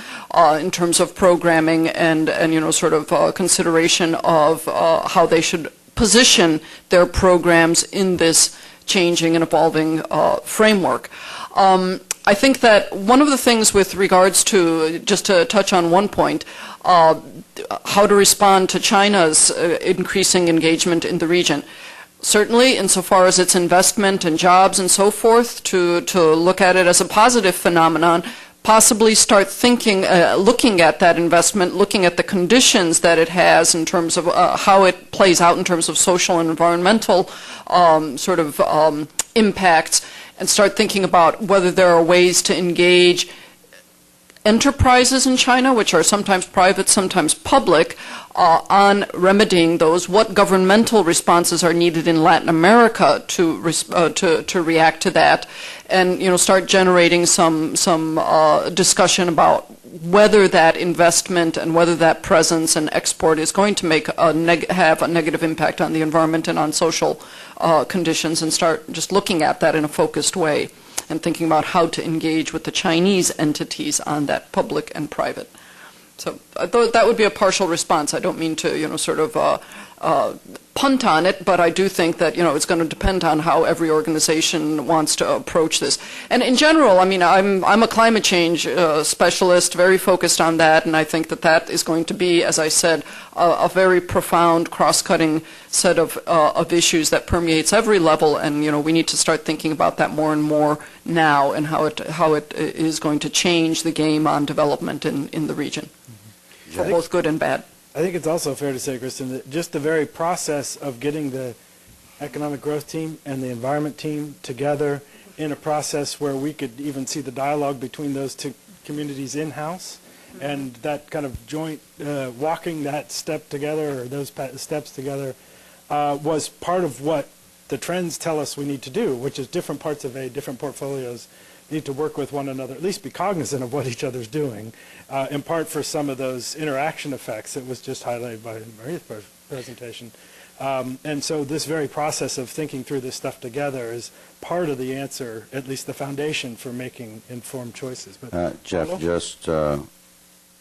in terms of programming and sort of consideration of how they should position their programs in this changing and evolving framework. I think that one of the things with regards to, just to touch on one point, how to respond to China's increasing engagement in the region. Certainly, insofar as its investment and jobs and so forth, to look at it as a positive phenomenon, possibly start thinking, looking at that investment, looking at the conditions that it has in terms of how it plays out in terms of social and environmental impacts, and start thinking about whether there are ways to engage enterprises in China, which are sometimes private, sometimes public, on remedying those. What governmental responses are needed in Latin America to react to that, and start generating some discussion about whether that investment and whether that presence and export is going to have a negative impact on the environment and on social conditions, and start just looking at that in a focused way and thinking about how to engage with the Chinese entities on that, public and private. So that would be a partial response. I don't mean to, sort of punt on it, but I do think that, it's going to depend on how every organization wants to approach this. And in general, I mean, I'm a climate change specialist, very focused on that, and I think that that is going to be, as I said, a very profound, cross-cutting set of issues that permeates every level, and, we need to start thinking about that more and more now, and how it is going to change the game on development in the region, for both good and bad. I think it's also fair to say, Kristen, that just the very process of getting the economic growth team and the environment team together in a process where we could even see the dialogue between those two communities in-house, and that kind of joint walking that step together, or those steps together, was part of what the trends tell us we need to do, which is different parts of different portfolios need to work with one another, at least be cognizant of what each other's doing, in part for some of those interaction effects that was just highlighted by Maria's presentation. And so this very process of thinking through this stuff together is part of the answer, at least the foundation for making informed choices. But Jeff,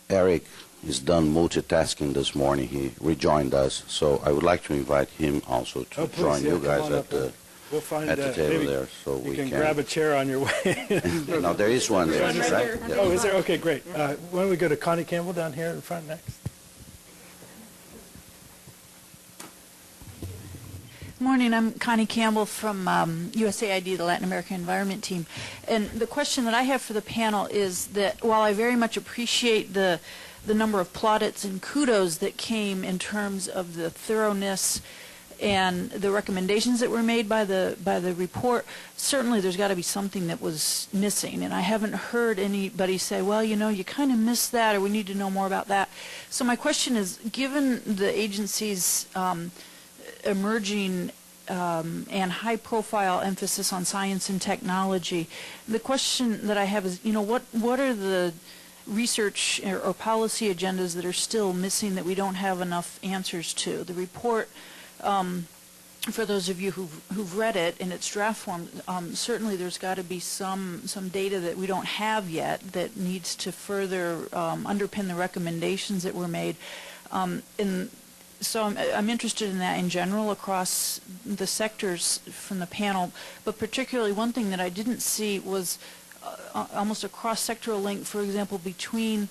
Eric is done multitasking this morning. He rejoined us, so I would like to invite him also to join you guys at the we'll find at the table there, so you we can grab a chair on your way. No, there is one there, right? Yeah. Oh, is there? Okay, great. Why don't we go to Connie Campbell down here in front next? Morning, I'm Connie Campbell from USAID, the Latin American Environment Team. And the question that I have for the panel is that while I very much appreciate the number of plaudits and kudos that came in terms of the thoroughness and the recommendations that were made by the report, certainly there's got to be something that was missing. And I haven't heard anybody say, well, you kind of missed that, or we need to know more about that. So my question is, given the agency's emerging and high-profile emphasis on science and technology, the question that I have is, what are the research or policy agendas that are still missing that we don't have enough answers to? The report, for those of you who've read it in its draft form, certainly there's got to be some data that we don't have yet that needs to further underpin the recommendations that were made. And so I'm interested in that in general across the sectors from the panel, but particularly one thing that I didn't see was almost a cross-sectoral link, for example, between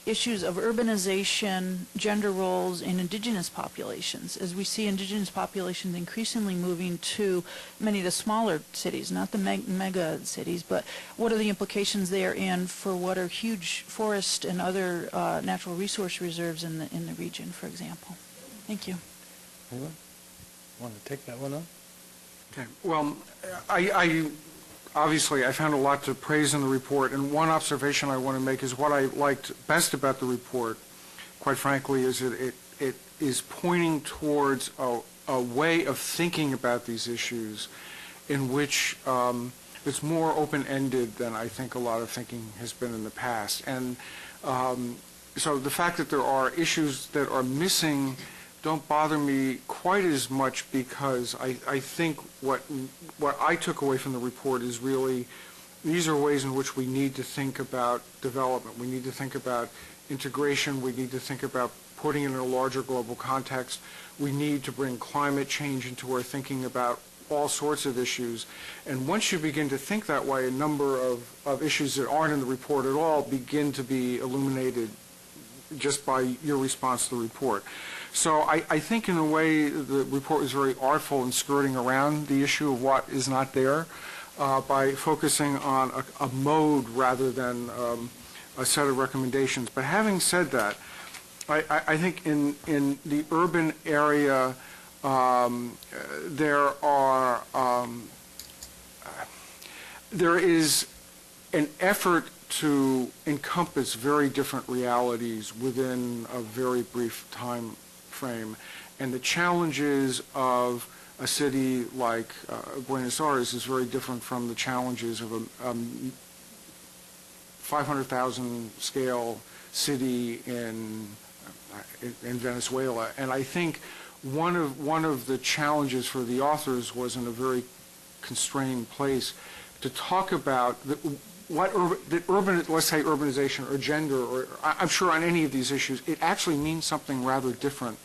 issues of urbanization, gender roles, and indigenous populations, as we see indigenous populations increasingly moving to many of the smaller cities, not the mega cities, but what are the implications there and for what are huge forest and other natural resource reserves in the region, for example. Thank you. Anyone want to take that one on? Okay. Well, obviously, I found a lot to praise in the report, and one observation I want to make is what I liked best about the report, quite frankly, is that it is pointing towards a way of thinking about these issues in which it's more open-ended than I think a lot of thinking has been in the past. And so the fact that there are issues that are missing don't bother me quite as much, because I think what I took away from the report is really these are ways in which we need to think about development. We need to think about integration. We need to think about putting it in a larger global context. We need to bring climate change into our thinking about all sorts of issues. And once you begin to think that way, a number of issues that aren't in the report at all begin to be illuminated just by your response to the report. So I think in a way the report was very artful in skirting around the issue of what is not there by focusing on a mode rather than a set of recommendations. But having said that, I think in the urban area there is an effort to encompass very different realities within a very brief time frame. And the challenges of a city like Buenos Aires is very different from the challenges of a 500,000 scale city in Venezuela. And I think one of the challenges for the authors was in a very constrained place to talk about let's say urbanization or gender, or I'm sure on any of these issues, it actually means something rather different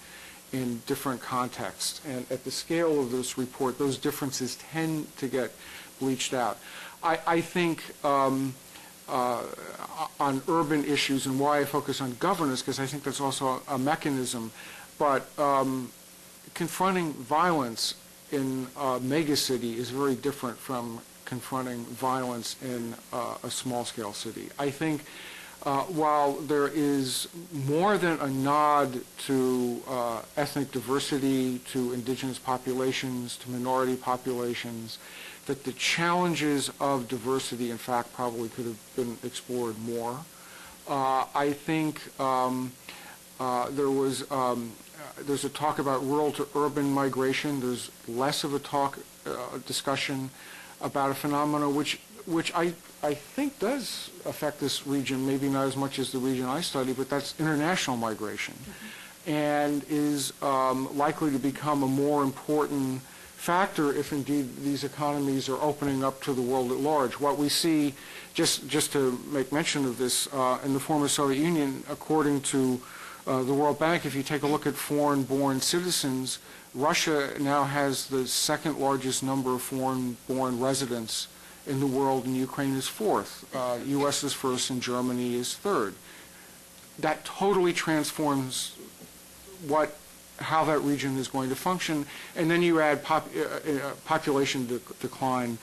in different contexts. And at the scale of this report, those differences tend to get bleached out. I think on urban issues, and why I focus on governance, because I think that's also a mechanism, but confronting violence in a megacity is very different from confronting violence in a small-scale city. I think while there is more than a nod to ethnic diversity, to indigenous populations, to minority populations, that the challenges of diversity, in fact, probably could have been explored more. I think there's a talk about rural to urban migration. There's less of a discussion about a phenomenon which I think does affect this region, maybe not as much as the region I study, but that's international migration, and is likely to become a more important factor if indeed these economies are opening up to the world at large. What we see, just to make mention of this, in the former Soviet Union, according to the World Bank, if you take a look at foreign-born citizens, Russia now has the second largest number of foreign-born residents in the world, and Ukraine is fourth. U.S. is first, and Germany is third. That totally transforms how that region is going to function, and then you add population decline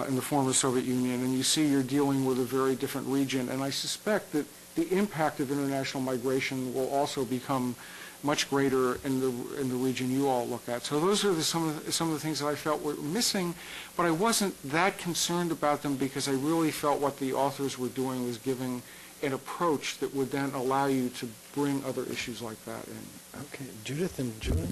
in the former Soviet Union, and you see you're dealing with a very different region, and I suspect that the impact of international migration will also become much greater in the region you all look at. So those are some of the things that I felt were missing, but I wasn't that concerned about them because I really felt what the authors were doing was giving an approach that would then allow you to bring other issues like that in. Okay, Judith and Julie?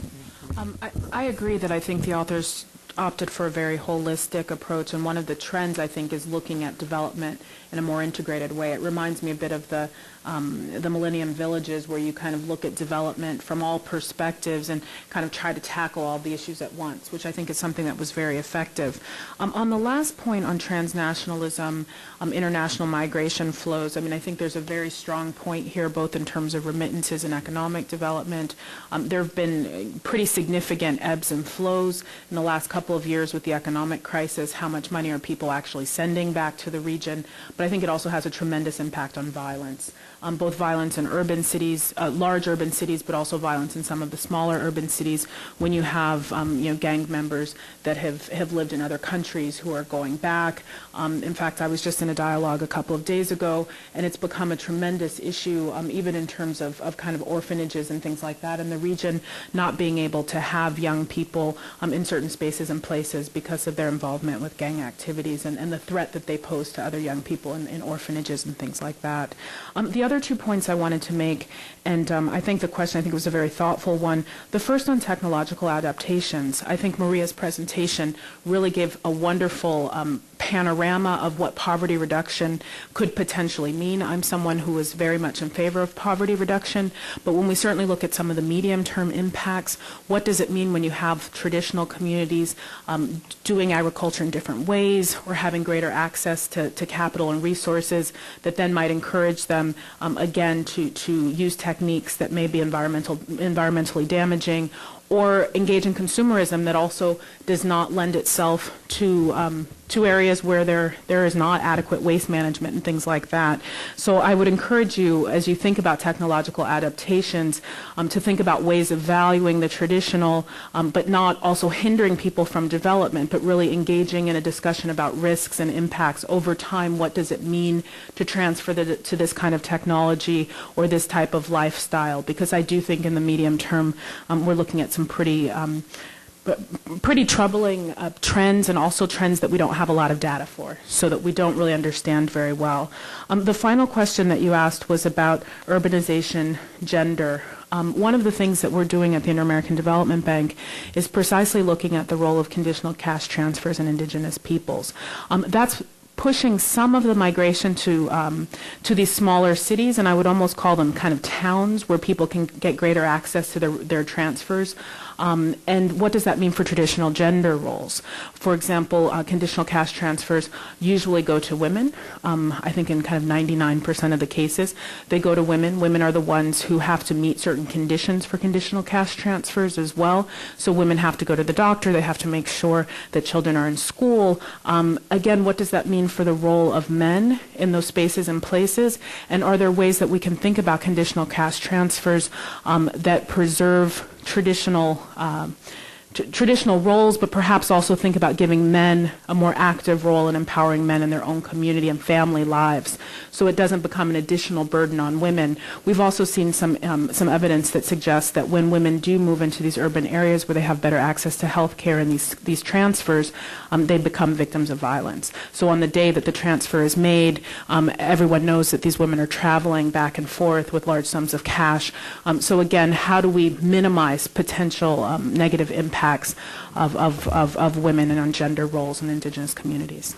I agree that I think the authors opted for a very holistic approach, and one of the trends, I think, is looking at development in a more integrated way. It reminds me a bit of the Millennium Villages, where you kind of look at development from all perspectives and kind of try to tackle all the issues at once, which I think is something that was very effective. On the last point on transnationalism, international migration flows, I mean, I think there's a very strong point here, both in terms of remittances and economic development. There have been pretty significant ebbs and flows in the last couple of years with the economic crisis. How much money are people actually sending back to the region? But I think it also has a tremendous impact on violence, both violence in urban cities, large urban cities, but also violence in some of the smaller urban cities when you have gang members that have lived in other countries who are going back. In fact, I was just in a dialogue a couple of days ago, and it's become a tremendous issue, even in terms of kind of orphanages and things like that in the region, not being able to have young people in certain spaces and places because of their involvement with gang activities and the threat that they pose to other young people in orphanages and things like that. The other 2 points I wanted to make, and I think the question, I think, was a very thoughtful one. The first on technological adaptations. I think Maria's presentation really gave a wonderful panorama of what poverty reduction could potentially mean. I'm someone who is very much in favor of poverty reduction, but when we certainly look at some of the medium-term impacts, what does it mean when you have traditional communities doing agriculture in different ways or having greater access to capital and resources that then might encourage them, again, to use techniques that may be environmentally damaging, or engage in consumerism that also does not lend itself to areas where there is not adequate waste management and things like that. So I would encourage you, as you think about technological adaptations, to think about ways of valuing the traditional, but not also hindering people from development, but really engaging in a discussion about risks and impacts over time. What does it mean to transfer to this kind of technology or this type of lifestyle? Because I do think in the medium term, we're looking at some pretty troubling trends, and also trends that we don't have a lot of data for, so that we don't really understand very well. The final question that you asked was about urbanization, gender. One of the things that we're doing at the Inter-American Development Bank is precisely looking at the role of conditional cash transfers in indigenous peoples. That's pushing some of the migration to these smaller cities, and I would almost call them kind of towns where people can get greater access to their transfers. And what does that mean for traditional gender roles? For example, conditional cash transfers usually go to women. I think in kind of 99% of the cases, they go to women. Women are the ones who have to meet certain conditions for conditional cash transfers as well. So women have to go to the doctor. They have to make sure that children are in school. Again, what does that mean for the role of men in those spaces and places? And are there ways that we can think about conditional cash transfers that preserve traditional roles, but perhaps also think about giving men a more active role in empowering men in their own community and family lives, so it doesn't become an additional burden on women. We've also seen some evidence that suggests that when women do move into these urban areas where they have better access to health care and these transfers, they become victims of violence. So on the day that the transfer is made, everyone knows that these women are traveling back and forth with large sums of cash. So again, how do we minimize potential negative impacts of women and on gender roles in indigenous communities?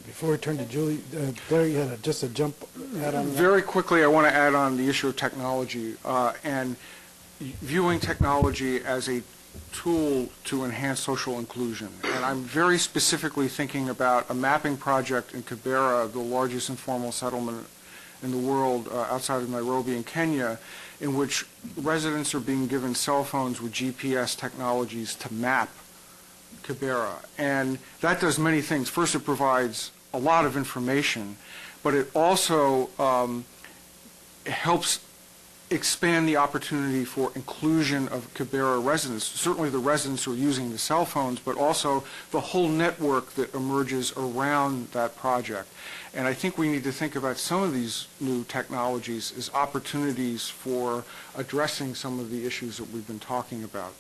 Before we turn to Julie, Blair, you had just a jump add on. Very quickly, I want to add on the issue of technology and viewing technology as a tool to enhance social inclusion. And I'm very specifically thinking about a mapping project in Kibera, the largest informal settlement in the world outside of Nairobi in Kenya, in which residents are being given cell phones with GPS technologies to map Kibera. And that does many things. First, it provides a lot of information, but it also helps expand the opportunity for inclusion of Kibera residents, certainly the residents who are using the cell phones, but also the whole network that emerges around that project. And I think we need to think about some of these new technologies as opportunities for addressing some of the issues that we've been talking about.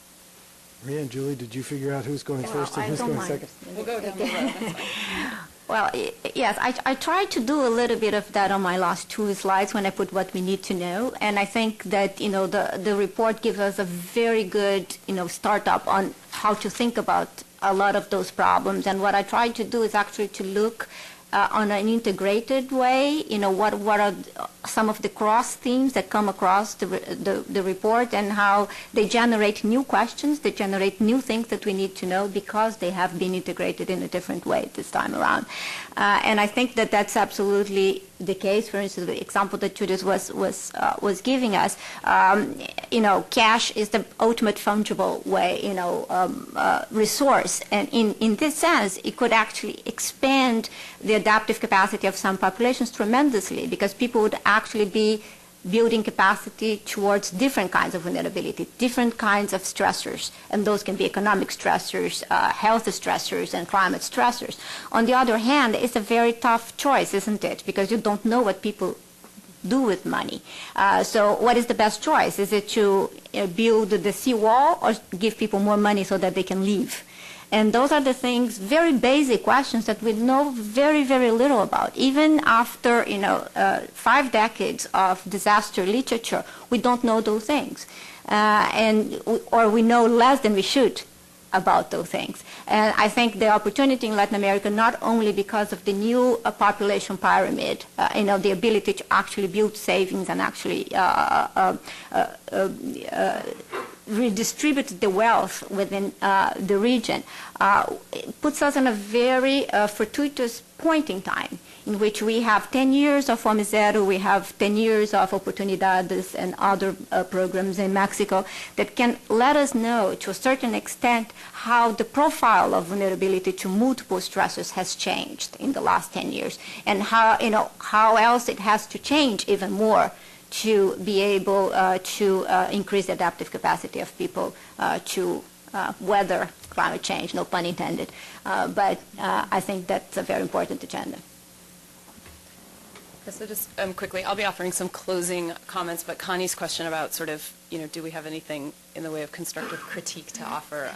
Maria and Julie, did you figure out who's going first and who's going second? We'll go down the road. That's fine. Well, yes, I tried to do a little bit of that on my last two slides when I put what we need to know, and I think that, the report gives us a very good, startup on how to think about a lot of those problems. And what I tried to do is actually to look on an integrated way, what are some of the cross themes that come across the report and how they generate new questions, they generate new things that we need to know because they have been integrated in a different way this time around. And I think that that's absolutely the case. For instance, the example that Judith was giving us, cash is the ultimate fungible way, resource. And in this sense, it could actually expand the adaptive capacity of some populations tremendously, because people would actually be building capacity towards different kinds of vulnerability, different kinds of stressors, and those can be economic stressors, health stressors, and climate stressors. On the other hand, it's a very tough choice, isn't it? Because you don't know what people do with money. So what is the best choice? Is it to build the seawall or give people more money so that they can leave? And those are the things, very basic questions that we know very, very little about. Even after, 5 decades of disaster literature, we don't know those things. Or we know less than we should about those things. And I think the opportunity in Latin America, not only because of the new population pyramid, the ability to actually build savings and actually redistribute the wealth within the region, it puts us in a very fortuitous point in time in which we have 10 years of Fome Zero, we have 10 years of Oportunidades and other programs in Mexico that can let us know to a certain extent how the profile of vulnerability to multiple stressors has changed in the last 10 years, and how else it has to change even more to be able to increase the adaptive capacity of people to weather climate change, no pun intended. But I think that's a very important agenda. So just quickly, I'll be offering some closing comments, but Connie's question about sort of, do we have anything in the way of constructive critique to offer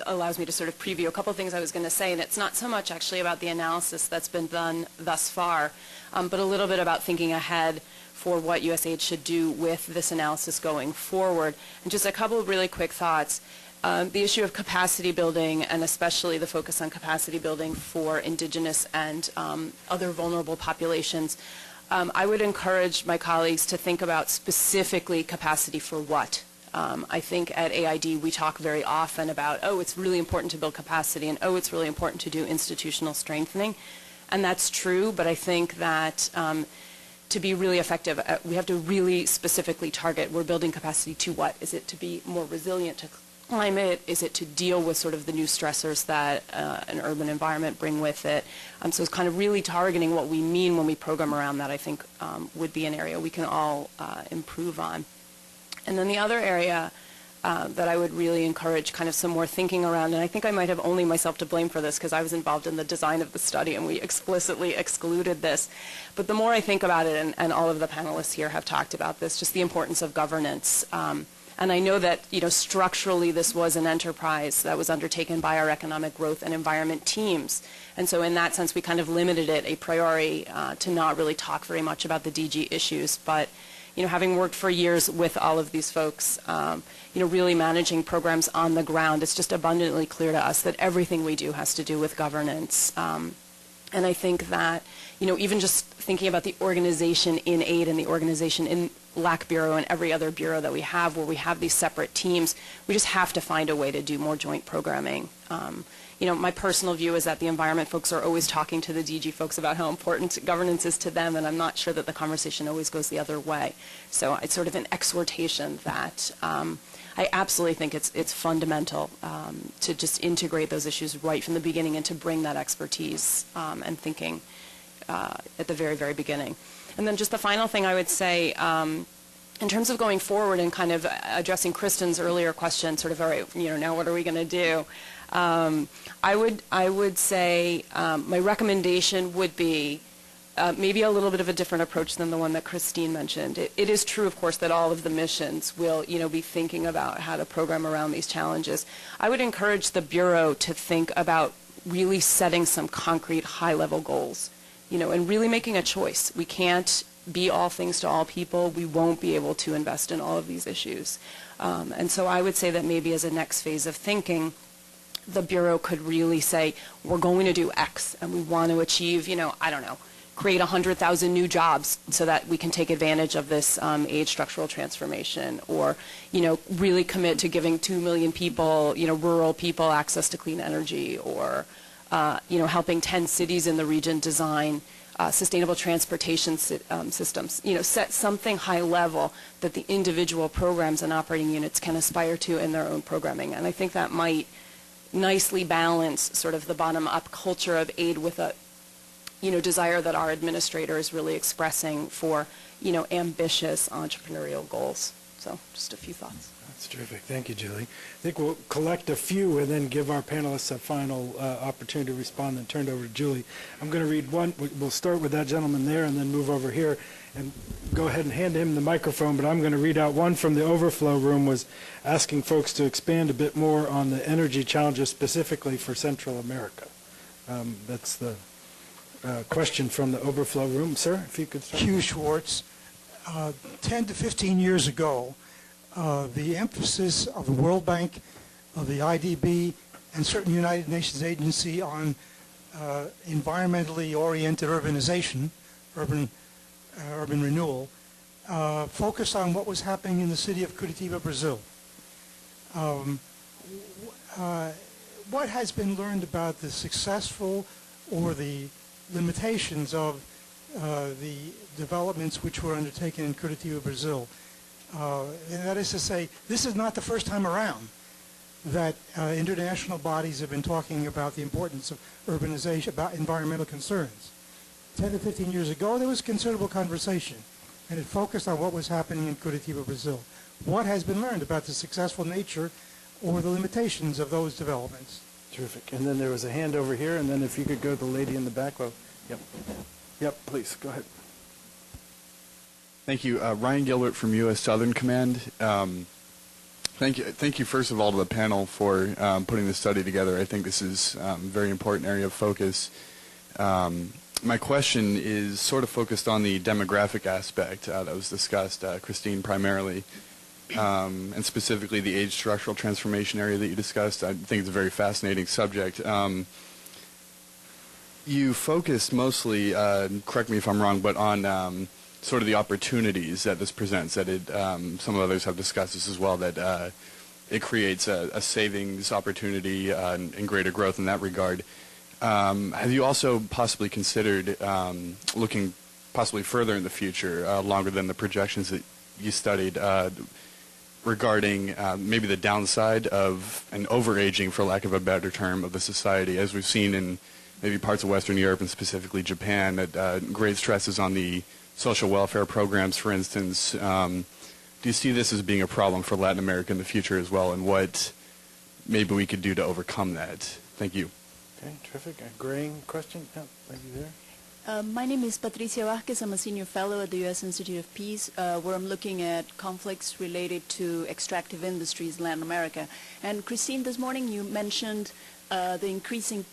allows me to sort of preview a couple of things I was going to say, and it's not so much actually about the analysis that's been done thus far, but a little bit about thinking ahead for what USAID should do with this analysis going forward. And just a couple of really quick thoughts. The issue of capacity building, and especially the focus on capacity building for indigenous and other vulnerable populations, I would encourage my colleagues to think about specifically capacity for what. I think at AID we talk very often about, oh, it's really important to build capacity, and oh, it's really important to do institutional strengthening. And that's true, but I think that to be really effective, we have to really specifically target, we're building capacity to what? Is it to be more resilient to climate? Is it to deal with sort of the new stressors that an urban environment bring with it? So it's kind of really targeting what we mean when we program around that, I think, would be an area we can all improve on. And then the other area that I would really encourage kind of some more thinking around, and I think I might have only myself to blame for this because I was involved in the design of the study and we explicitly excluded this. But the more I think about it, and all of the panelists here have talked about this, just the importance of governance. And I know that, structurally this was an enterprise that was undertaken by our economic growth and environment teams. And so in that sense, we kind of limited it a priori to not really talk very much about the DG issues. But having worked for years with all of these folks, really managing programs on the ground, it's just abundantly clear to us that everything we do has to do with governance. And I think that, even just thinking about the organization in AID and the organization in LAC Bureau and every other bureau that we have where we have these separate teams, we just have to find a way to do more joint programming. My personal view is that the environment folks are always talking to the DG folks about how important governance is to them, and I'm not sure that the conversation always goes the other way. So it's sort of an exhortation that I absolutely think it's fundamental to just integrate those issues right from the beginning and to bring that expertise and thinking at the very, very beginning. And then just the final thing I would say, in terms of going forward and kind of addressing Kristen's earlier question, sort of, all right, now what are we going to do? I would say my recommendation would be maybe a little bit of a different approach than the one that Christine mentioned. It is true, of course, that all of the missions will, be thinking about how to program around these challenges. I would encourage the Bureau to think about really setting some concrete high-level goals, and really making a choice. We can't be all things to all people. We won't be able to invest in all of these issues. And so I would say that maybe as a next phase of thinking, the Bureau could really say, we're going to do X, and we want to achieve, create 100,000 new jobs so that we can take advantage of this age structural transformation, or, really commit to giving 2 million people, rural people, access to clean energy, or, helping 10 cities in the region design sustainable transportation systems. Set something high level that the individual programs and operating units can aspire to in their own programming. And I think that might nicely balance sort of the bottom-up culture of aid with a, desire that our administrator is really expressing for, ambitious entrepreneurial goals. So just a few thoughts. That's terrific. Thank you, Julie. I think we'll collect a few and then give our panelists a final opportunity to respond and turn it over to Julie. I'm going to read one. We'll start with that gentleman there and then move over here and go ahead and hand him the microphone, but I'm going to read out one from the overflow room, was asking folks to expand a bit more on the energy challenges specifically for Central America. That's the question from the overflow room. Sir, if you could start. Hugh Schwartz. 10 to 15 years ago, the emphasis of the World Bank, of the IDB, and certain United Nations agency on environmentally oriented urbanization, urban renewal, focused on what was happening in the city of Curitiba, Brazil. What has been learned about the successful or the limitations of the developments which were undertaken in Curitiba, Brazil? And that is to say, this is not the first time around that international bodies have been talking about the importance of urbanization, about environmental concerns. 10 to 15 years ago, there was considerable conversation, and it focused on what was happening in Curitiba, Brazil. What has been learned about the successful nature or the limitations of those developments? Terrific. And then there was a hand over here, and then if you could go to the lady in the back row. Yep, please, go ahead. Thank you. Ryan Gilbert from U.S. Southern Command. Thank you, first of all, to the panel for putting this study together. I think this is a very important area of focus. My question is sort of focused on the demographic aspect that was discussed, Christine, primarily, and specifically the age structural transformation area that you discussed. I think it's a very fascinating subject. You focused mostly, correct me if I'm wrong, but on sort of the opportunities that this presents, that it, some others have discussed this as well, that it creates a savings opportunity and greater growth in that regard. Have you also possibly considered looking possibly further in the future, longer than the projections that you studied, regarding maybe the downside of an overaging, for lack of a better term, of the society, as we've seen in maybe parts of Western Europe and specifically Japan, that great stresses on the social welfare programs, for instance. Do you see this as being a problem for Latin America in the future as well, and what maybe we could do to overcome that? Thank you. Okay, terrific. A graying question? Yeah, thank you there. My name is Patricia Vázquez. I'm a senior fellow at the U.S. Institute of Peace, where I'm looking at conflicts related to extractive industries in Latin America. And Christine, this morning you mentioned the increasing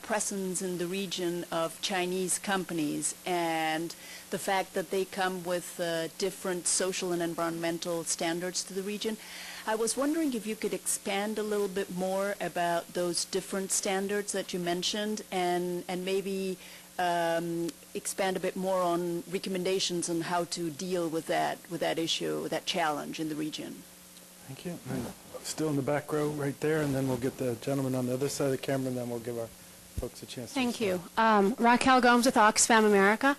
presence in the region of Chinese companies and the fact that they come with different social and environmental standards to the region. I was wondering if you could expand a little bit more about those different standards that you mentioned, and maybe expand a bit more on recommendations on how to deal with that issue, that challenge in the region. Thank you. And still in the back row right there, and then we'll get the gentleman on the other side of the camera, and then we'll give our folks a chance. Thank you. Raquel Gomes with Oxfam America.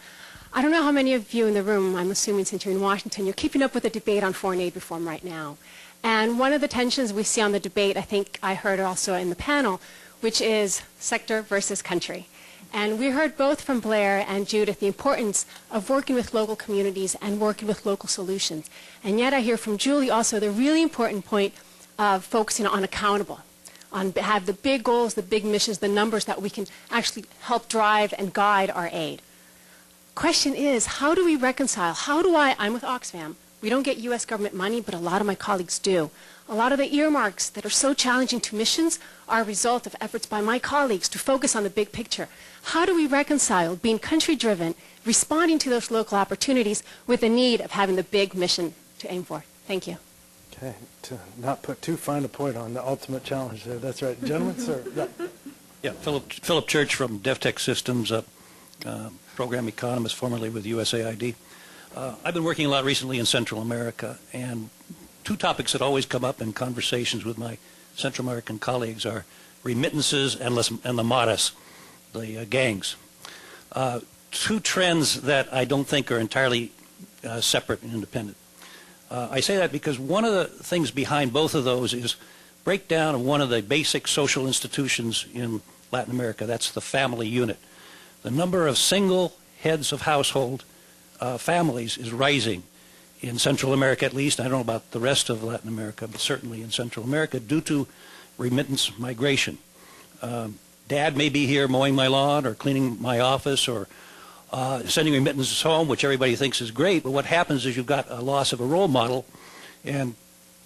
I don't know how many of you in the room, I'm assuming since you're in Washington, you're keeping up with the debate on foreign aid reform right now. And one of the tensions we see on the debate, I think I heard also in the panel, which is sector versus country. And we heard both from Blair and Judith the importance of working with local communities and working with local solutions. And yet I hear from Julie also the really important point of focusing on accountable, on have the big goals, the big missions, the numbers that we can actually help drive and guide our aid. Question is, how do we reconcile? I'm with Oxfam. We don't get U.S. government money, but a lot of my colleagues do. A lot of the earmarks that are so challenging to missions are a result of efforts by my colleagues to focus on the big picture. How do we reconcile being country-driven, responding to those local opportunities, with the need of having the big mission to aim for? Thank you. Okay, to not put too fine a point on the ultimate challenge there. That's right. Gentlemen, sir. Yeah, Philip Church from DevTech Systems, program economist formerly with USAID. I've been working a lot recently in Central America, and two topics that always come up in conversations with my Central American colleagues are remittances and the maras, the gangs. Two trends that I don't think are entirely separate and independent. I say that because one of the things behind both of those is breakdown of one of the basic social institutions in Latin America. That's the family unit. The number of single heads of household families is rising in Central America, at least. I don't know about the rest of Latin America, but certainly in Central America, due to remittance migration. Dad may be here mowing my lawn or cleaning my office or sending remittances home, which everybody thinks is great, but what happens is you've got a loss of a role model and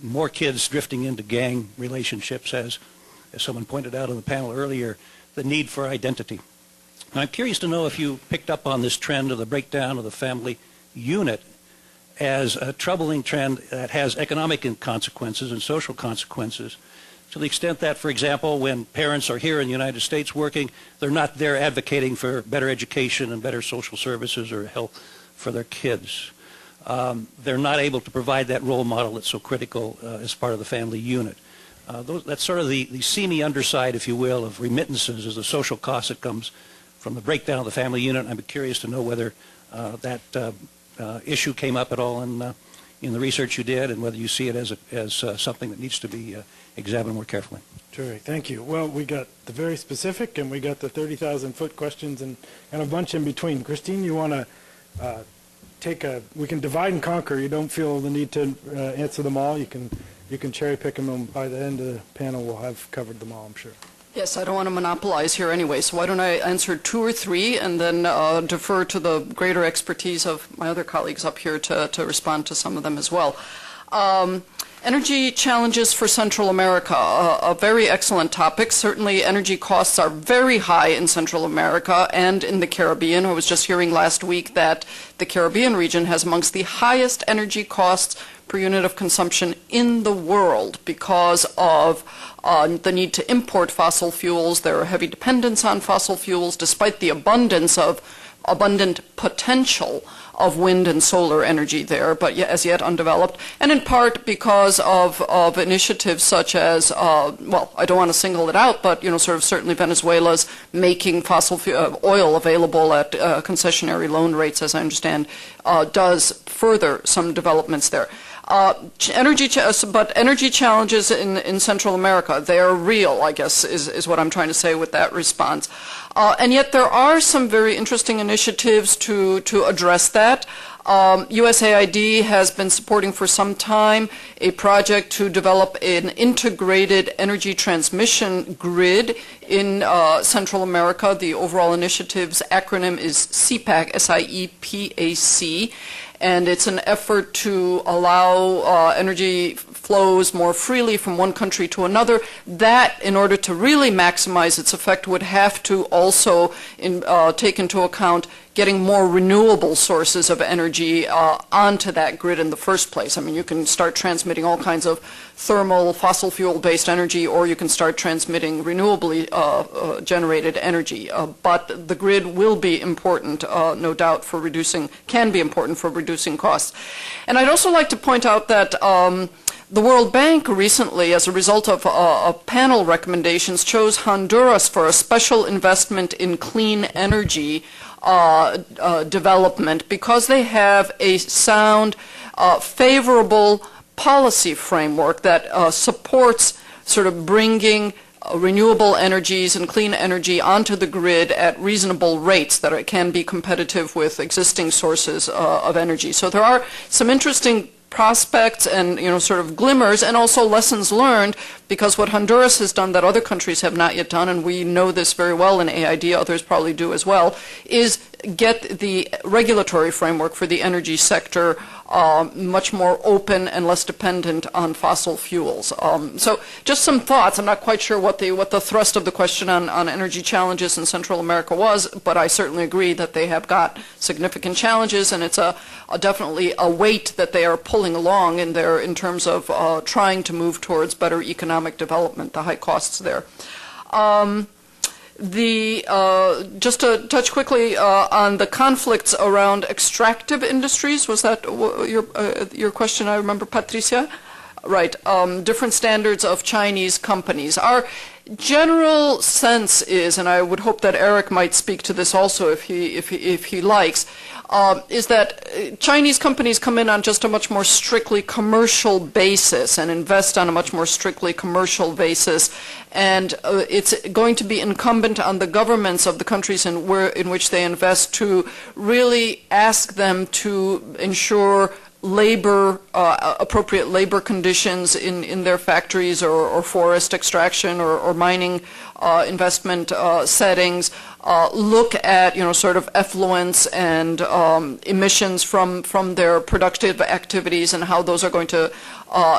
more kids drifting into gang relationships, as someone pointed out on the panel earlier, the need for identity. Now, I'm curious to know if you picked up on this trend of the breakdown of the family unit as a troubling trend that has economic consequences and social consequences, to the extent that, for example, when parents are here in the United States working, they're not there advocating for better education and better social services or health for their kids. They're not able to provide that role model that's so critical as part of the family unit. That's sort of the seamy underside, if you will, of remittances, is the social cost that comes from the breakdown of the family unit. I'm curious to know whether that issue came up at all in the research you did, and whether you see it as something that needs to be examined more carefully. Terrific. Thank you. Well, we got the very specific, and we got the 30,000-foot questions, and a bunch in between. Christine, you want to we can divide and conquer. You don't feel the need to answer them all. You can cherry pick them, and by the end of the panel, we'll have covered them all, I'm sure. Yes, I don't want to monopolize here anyway, so why don't I answer two or three and then defer to the greater expertise of my other colleagues up here to respond to some of them as well. Energy challenges for Central America, a very excellent topic. Certainly energy costs are very high in Central America and in the Caribbean. I was just hearing last week that the Caribbean region has amongst the highest energy costs per unit of consumption in the world because of the need to import fossil fuels. There are heavy dependence on fossil fuels despite the abundance of abundant potential of wind and solar energy there, but as yet undeveloped, and in part because of initiatives such as, well, I don't want to single it out, but, sort of certainly Venezuela's making fossil oil available at concessionary loan rates, as I understand, does further some developments there. Energy challenges in Central America, they are real, I guess, is what I'm trying to say with that response. And yet there are some very interesting initiatives to address that. USAID has been supporting for some time a project to develop an integrated energy transmission grid in Central America. The overall initiative's acronym is SIEPAC, S-I-E-P-A-C. And it's an effort to allow energy flows more freely from one country to another. That, in order to really maximize its effect, would have to also take into account getting more renewable sources of energy onto that grid in the first place. I mean, you can start transmitting all kinds of thermal, fossil fuel-based energy, or you can start transmitting renewably generated energy. But the grid will be important, no doubt, can be important for reducing costs. And I'd also like to point out that the World Bank recently, as a result of panel recommendations, chose Honduras for a special investment in clean energy development because they have a sound, favorable policy framework that supports sort of bringing renewable energies and clean energy onto the grid at reasonable rates that can be competitive with existing sources of energy. So there are some interesting prospects and sort of glimmers and also lessons learned, because what Honduras has done that other countries have not yet done, and we know this very well in AID, others probably do as well, is get the regulatory framework for the energy sector much more open and less dependent on fossil fuels. So just some thoughts. I'm not quite sure what the thrust of the question on energy challenges in Central America was, but I certainly agree that they have got significant challenges, and it's definitely a weight that they are pulling along in terms of trying to move towards better economic development, the high costs there. Just to touch quickly on the conflicts around extractive industries, was that your question, I remember, Patricia? Right. Different standards of Chinese companies. Our general sense is, and I would hope that Eric might speak to this also if he likes, is that Chinese companies come in on just a much more strictly commercial basis and invest on a much more strictly commercial basis, and it's going to be incumbent on the governments of the countries in which they invest to really ask them to ensure appropriate labor conditions in their factories or forest extraction or mining investment settings, look at sort of effluents and emissions from their productive activities and how those are going to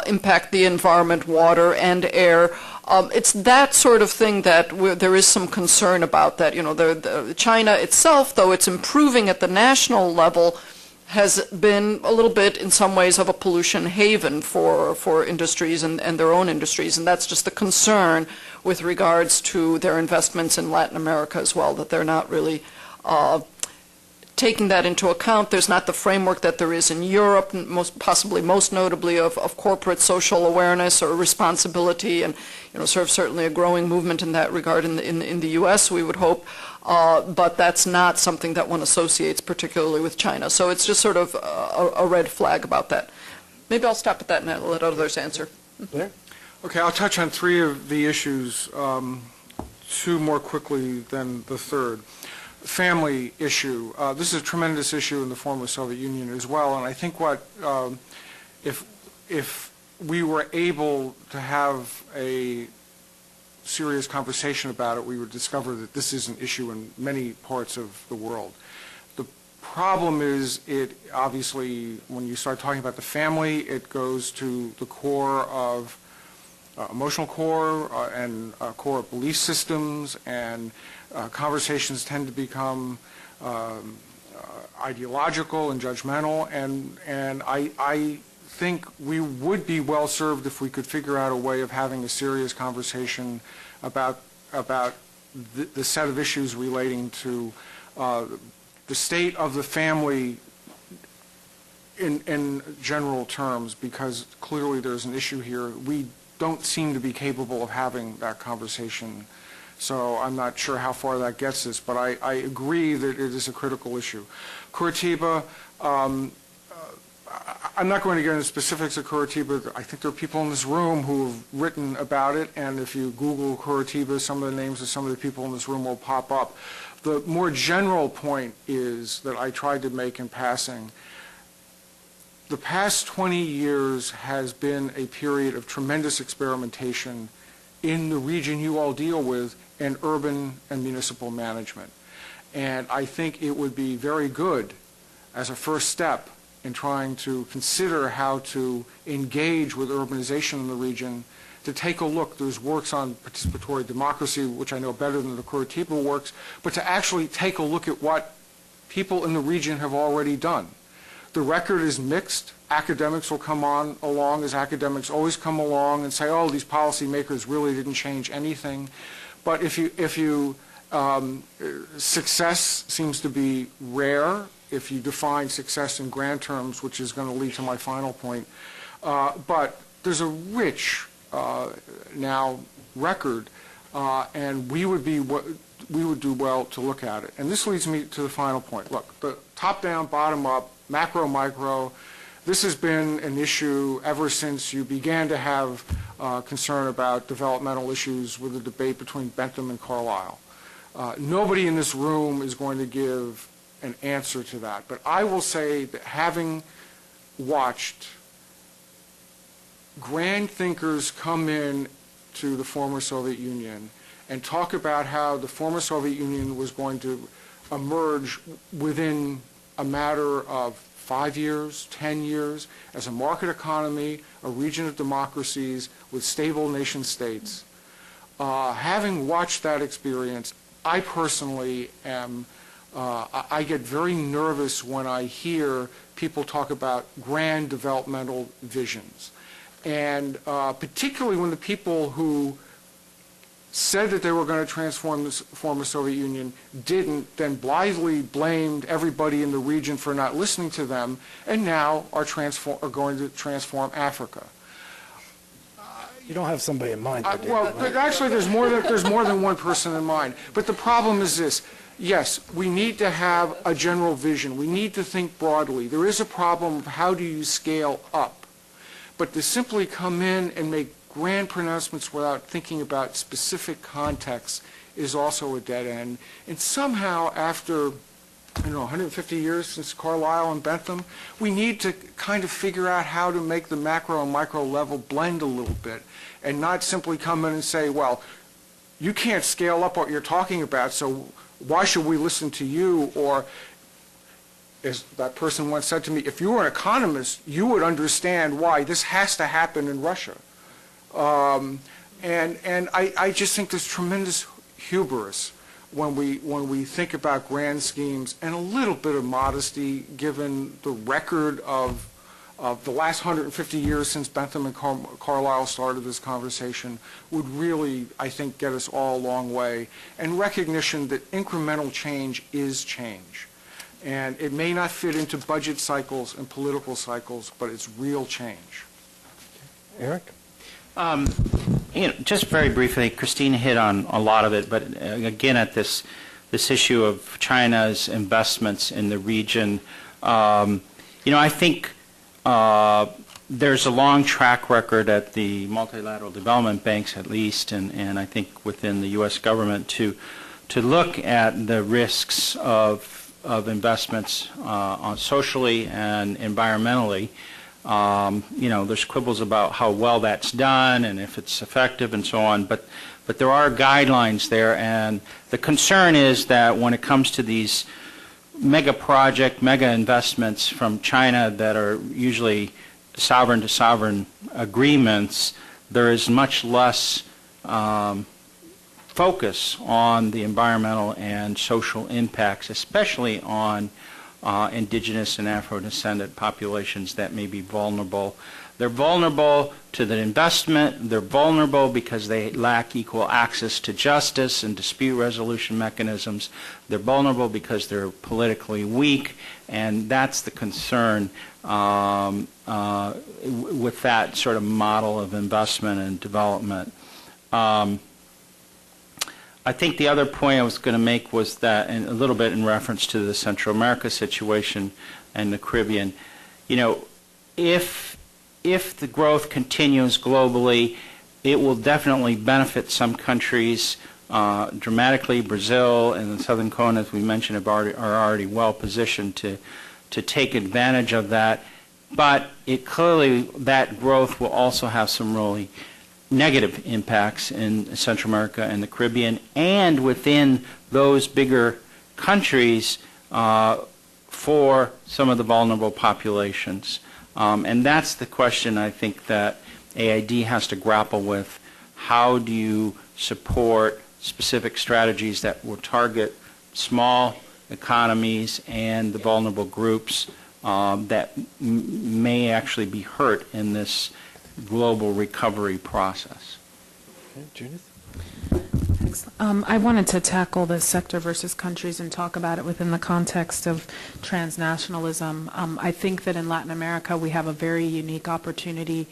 impact the environment, water and air. It's that sort of thing that there is some concern about, that China itself, though it's improving at the national level, has been a little bit, in some ways, of a pollution haven for industries and their own industries, and that's just the concern with regards to their investments in Latin America as well, that they're not really taking that into account. There's not the framework that there is in Europe, possibly most notably of corporate social awareness or responsibility, and sort of certainly a growing movement in that regard in the U.S., we would hope. But that's not something that one associates particularly with China. So it's just sort of a red flag about that. Maybe I'll stop at that and I'll let others answer. Okay, I'll touch on three of the issues, two more quickly than the third. Family issue. This is a tremendous issue in the former Soviet Union as well, and I think if we were able to have a serious conversation about it, we would discover that this is an issue in many parts of the world. The problem is, obviously, when you start talking about the family, it goes to the core of emotional core and core of belief systems, and conversations tend to become ideological and judgmental, and I think we would be well served if we could figure out a way of having a serious conversation about the set of issues relating to the state of the family in general terms, because clearly there's an issue here. We don't seem to be capable of having that conversation. So I'm not sure how far that gets us, but I agree that it is a critical issue. Curitiba, I'm not going to get into specifics of Curitiba. I think there are people in this room who have written about it, and if you Google Curitiba, some of the names of some of the people in this room will pop up. The more general point is that I tried to make in passing. The past 20 years has been a period of tremendous experimentation in the region you all deal with in urban and municipal management. And I think it would be very good as a first step in trying to consider how to engage with urbanization in the region, to take a look. There's works on participatory democracy, which I know better than the Curitiba works, but to actually take a look at what people in the region have already done. The record is mixed. Academics will come along, as academics always come along and say, oh, these policymakers really didn't change anything. But success seems to be rare if you define success in grand terms, which is going to lead to my final point. But there's a rich now record, and we would do well to look at it. And this leads me to the final point. Look, the top-down, bottom-up, macro-micro, this has been an issue ever since you began to have concern about developmental issues with the debate between Bentham and Carlyle. Nobody in this room is going to give an answer to that, but I will say that having watched grand thinkers come in to the former Soviet Union and talk about how the former Soviet Union was going to emerge within a matter of 5 years, 10 years, as a market economy, a region of democracies with stable nation states. Having watched that experience, I personally am, I get very nervous when I hear people talk about grand developmental visions. And particularly when the people who said that they were going to transform the former Soviet Union didn't, then blithely blamed everybody in the region for not listening to them, and now are going to transform Africa. You don't have somebody in mind. Well, actually, there's more than one person in mind. But the problem is this. Yes, we need to have a general vision. We need to think broadly. There is a problem of how do you scale up. But to simply come in and make grand pronouncements without thinking about specific context is also a dead end. And somehow, after, 150 years since Carlyle and Bentham, we need to kind of figure out how to make the macro and micro level blend a little bit, and not simply come in and say, well, you can't scale up what you're talking about, so why should we listen to you? Or, as that person once said to me, if you were an economist, you would understand why this has to happen in Russia. And I just think there's tremendous hubris when we think about grand schemes, and a little bit of modesty given the record of the last 150 years since Bentham and Carlyle started this conversation would really, I think, get us all a long way, and recognition that incremental change is change. And it may not fit into budget cycles and political cycles, but it's real change. Eric? Just very briefly, Christine hit on a lot of it, but again, at this issue of China's investments in the region, I think there's a long track record at the multilateral development banks, at least, and I think within the U.S. government to look at the risks of investments on socially and environmentally. There's quibbles about how well that's done and if it's effective and so on, but there are guidelines there, and the concern is that when it comes to these mega investments from China that are usually sovereign to sovereign agreements, there is much less focus on the environmental and social impacts, especially on indigenous and Afro-descendant populations that may be vulnerable. They're vulnerable to the investment. They're vulnerable because they lack equal access to justice and dispute resolution mechanisms. They're vulnerable because they're politically weak, and that's the concern with that sort of model of investment and development. I think the other point I was going to make was that, and a little bit in reference to the Central America situation and the Caribbean, you know, if the growth continues globally, it will definitely benefit some countries dramatically. Brazil and the Southern Cone, as we mentioned, are already well positioned to take advantage of that. But it clearly, that growth will also have some really negative impacts in Central America and the Caribbean, and within those bigger countries for some of the vulnerable populations. And that's the question I think that AID has to grapple with. How do you support specific strategies that will target small economies and the vulnerable groups that may actually be hurt in this global recovery process? Okay, Judith? I wanted to tackle the sector versus countries and talk about it within the context of transnationalism. I think that in Latin America we have a very unique opportunity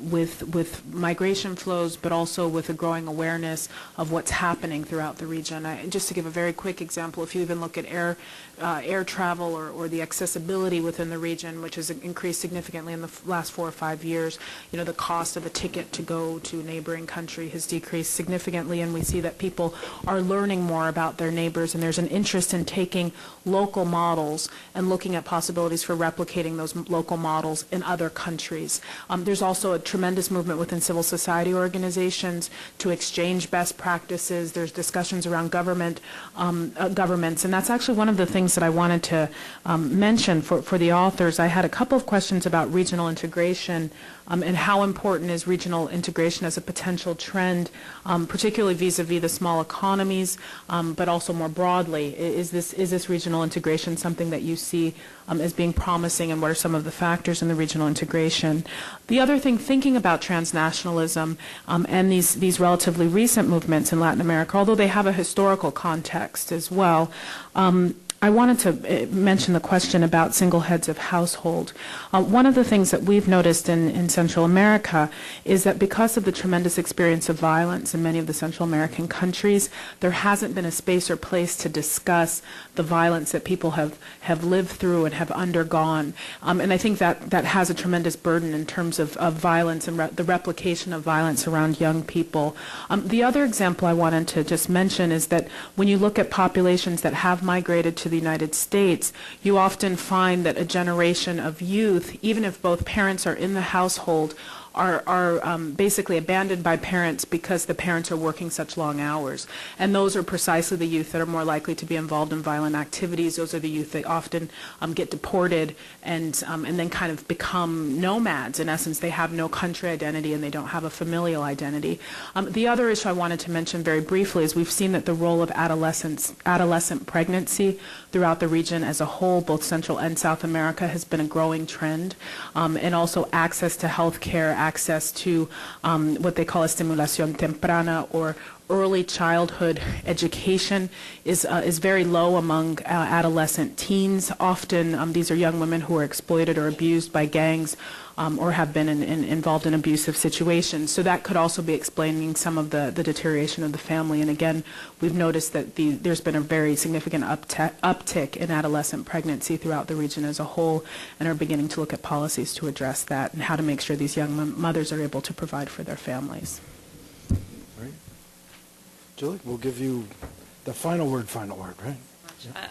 with migration flows, but also with a growing awareness of what's happening throughout the region. Just to give a very quick example, if you even look at air travel or the accessibility within the region, which has increased significantly in the last 4 or 5 years, you know, the cost of a ticket to go to a neighboring country has decreased significantly, and we see that people are learning more about their neighbors, and there's an interest in taking local models and looking at possibilities for replicating those local models in other countries. There's also a tremendous movement within civil society organizations to exchange best practices. There's discussions around governments, and that's actually one of the things that I wanted to mention for the authors. I had a couple of questions about regional integration and how important is regional integration as a potential trend, particularly vis-a-vis the small economies, but also more broadly. Is this regional integration something that you see as being promising, and what are some of the factors in the regional integration? The other thing, thinking about transnationalism and these relatively recent movements in Latin America, although they have a historical context as well, I wanted to mention the question about single heads of household. One of the things that we've noticed in Central America is that because of the tremendous experience of violence in many of the Central American countries, there hasn't been a space or place to discuss the violence that people have lived through and have undergone. And I think that has a tremendous burden in terms of violence and the replication of violence around young people. The other example I wanted to just mention is that when you look at populations that have migrated to the United States, you often find that a generation of youth, even if both parents are in the household, are basically abandoned by parents because the parents are working such long hours. And those are precisely the youth that are more likely to be involved in violent activities. Those are the youth that often get deported and then kind of become nomads. In essence, they have no country identity and they don't have a familial identity. The other issue I wanted to mention very briefly is we've seen that the role of adolescent pregnancy throughout the region as a whole, both Central and South America, has been a growing trend. And also access to health care, access to what they call estimulación temprana, or early childhood education, is very low among adolescent teens. Often these are young women who are exploited or abused by gangs or have been involved in abusive situations. So that could also be explaining some of the deterioration of the family. And again, we've noticed that there's been a very significant uptick in adolescent pregnancy throughout the region as a whole, and are beginning to look at policies to address that and how to make sure these young mothers are able to provide for their families. Right. Julie, we'll give you the final word, right?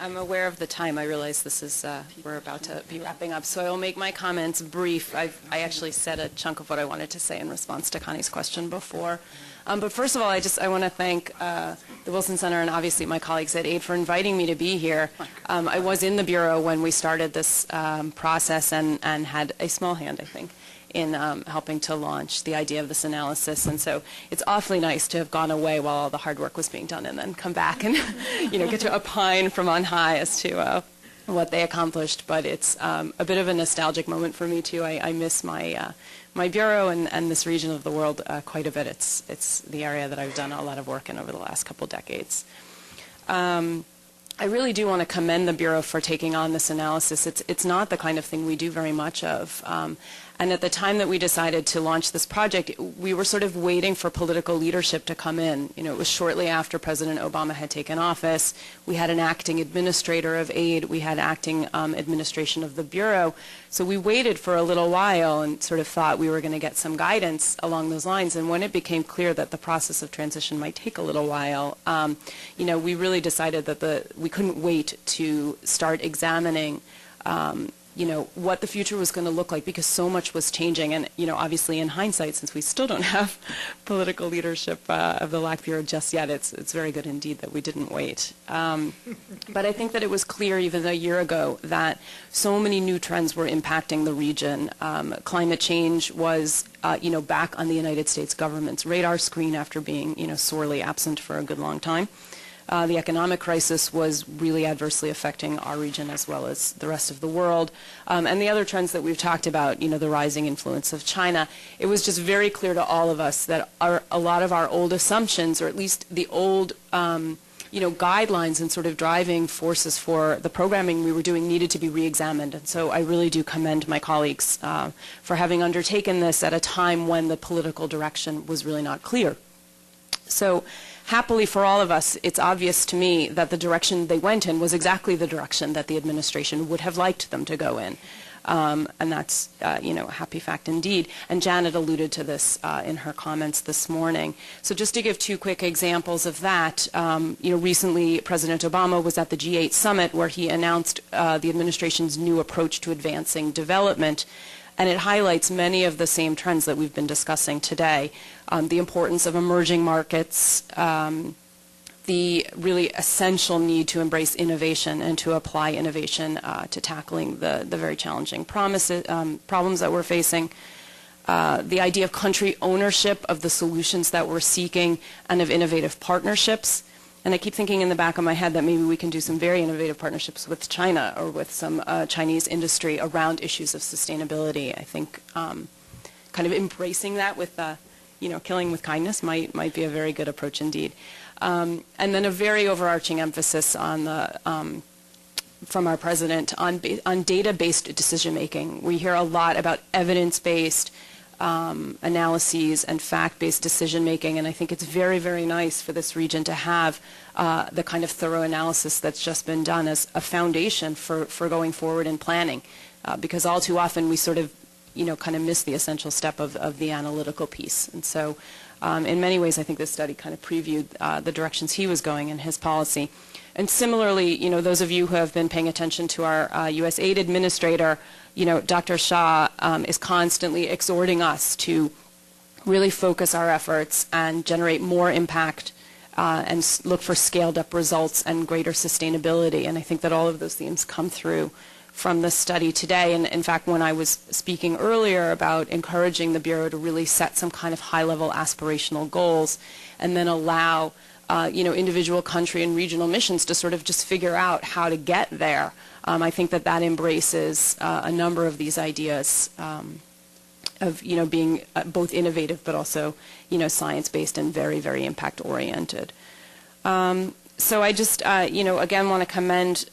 I'm aware of the time. I realize this is, we're about to be wrapping up, so I will make my comments brief. I actually said a chunk of what I wanted to say in response to Connie's question before. But first of all, I want to thank the Wilson Center and obviously my colleagues at AID for inviting me to be here. I was in the Bureau when we started this process and had a small hand, I think, in helping to launch the idea of this analysis. And so it's awfully nice to have gone away while all the hard work was being done and then come back and get to opine from on high as to what they accomplished, but it's a bit of a nostalgic moment for me too. I miss my my bureau and this region of the world quite a bit. It's the area that I've done a lot of work in over the last couple decades. I really do want to commend the Bureau for taking on this analysis. It's not the kind of thing we do very much of. And at the time that we decided to launch this project, we were sort of waiting for political leadership to come in. You know, it was shortly after President Obama had taken office. We had an acting administrator of aid. We had acting administration of the Bureau. So we waited for a little while and sort of thought we were going to get some guidance along those lines. And when it became clear that the process of transition might take a little while, you know, we really decided that we couldn't wait to start examining you know, what the future was going to look like, because so much was changing. And, you know, obviously in hindsight, since we still don't have political leadership of the LAC Bureau just yet, it's very good indeed that we didn't wait. But I think that it was clear even a year ago that so many new trends were impacting the region. Climate change was, you know, back on the United States government's radar screen after being, you know, sorely absent for a good long time. The economic crisis was really adversely affecting our region as well as the rest of the world. And the other trends that we've talked about, you know, the rising influence of China, it was just very clear to all of us that a lot of our old assumptions, or at least the old, you know, guidelines and sort of driving forces for the programming we were doing needed to be re-examined. And so I really do commend my colleagues for having undertaken this at a time when the political direction was really not clear. So happily for all of us, it's obvious to me that the direction they went in was exactly the direction that the administration would have liked them to go in. And that's, you know, a happy fact indeed. And Janet alluded to this in her comments this morning. So just to give two quick examples of that, you know, recently President Obama was at the G8 summit where he announced the administration's new approach to advancing development. And it highlights many of the same trends that we've been discussing today. The importance of emerging markets, the really essential need to embrace innovation and to apply innovation to tackling the very challenging problems that we're facing. The idea of country ownership of the solutions that we're seeking and of innovative partnerships. And I keep thinking in the back of my head that maybe we can do some very innovative partnerships with China or with some Chinese industry around issues of sustainability. I think kind of embracing that with, you know, killing with kindness might be a very good approach indeed. And then a very overarching emphasis on the from our president on data-based decision-making. We hear a lot about evidence-based analyses and fact-based decision-making, and I think it's very, very nice for this region to have the kind of thorough analysis that's just been done as a foundation for going forward in planning, because all too often we sort of, you know, kind of miss the essential step of the analytical piece. And so in many ways, I think this study kind of previewed the directions he was going in his policy. And similarly, you know, those of you who have been paying attention to our U.S. aid administrator, you know, Dr. Shah is constantly exhorting us to really focus our efforts and generate more impact and look for scaled-up results and greater sustainability. And I think that all of those themes come through from the study today. And in fact, when I was speaking earlier about encouraging the Bureau to really set some kind of high-level aspirational goals and then allow you know, individual country and regional missions to sort of just figure out how to get there. I think that that embraces a number of these ideas of, you know, being both innovative but also, you know, science-based and very, very impact-oriented. So I just, you know, again want to commend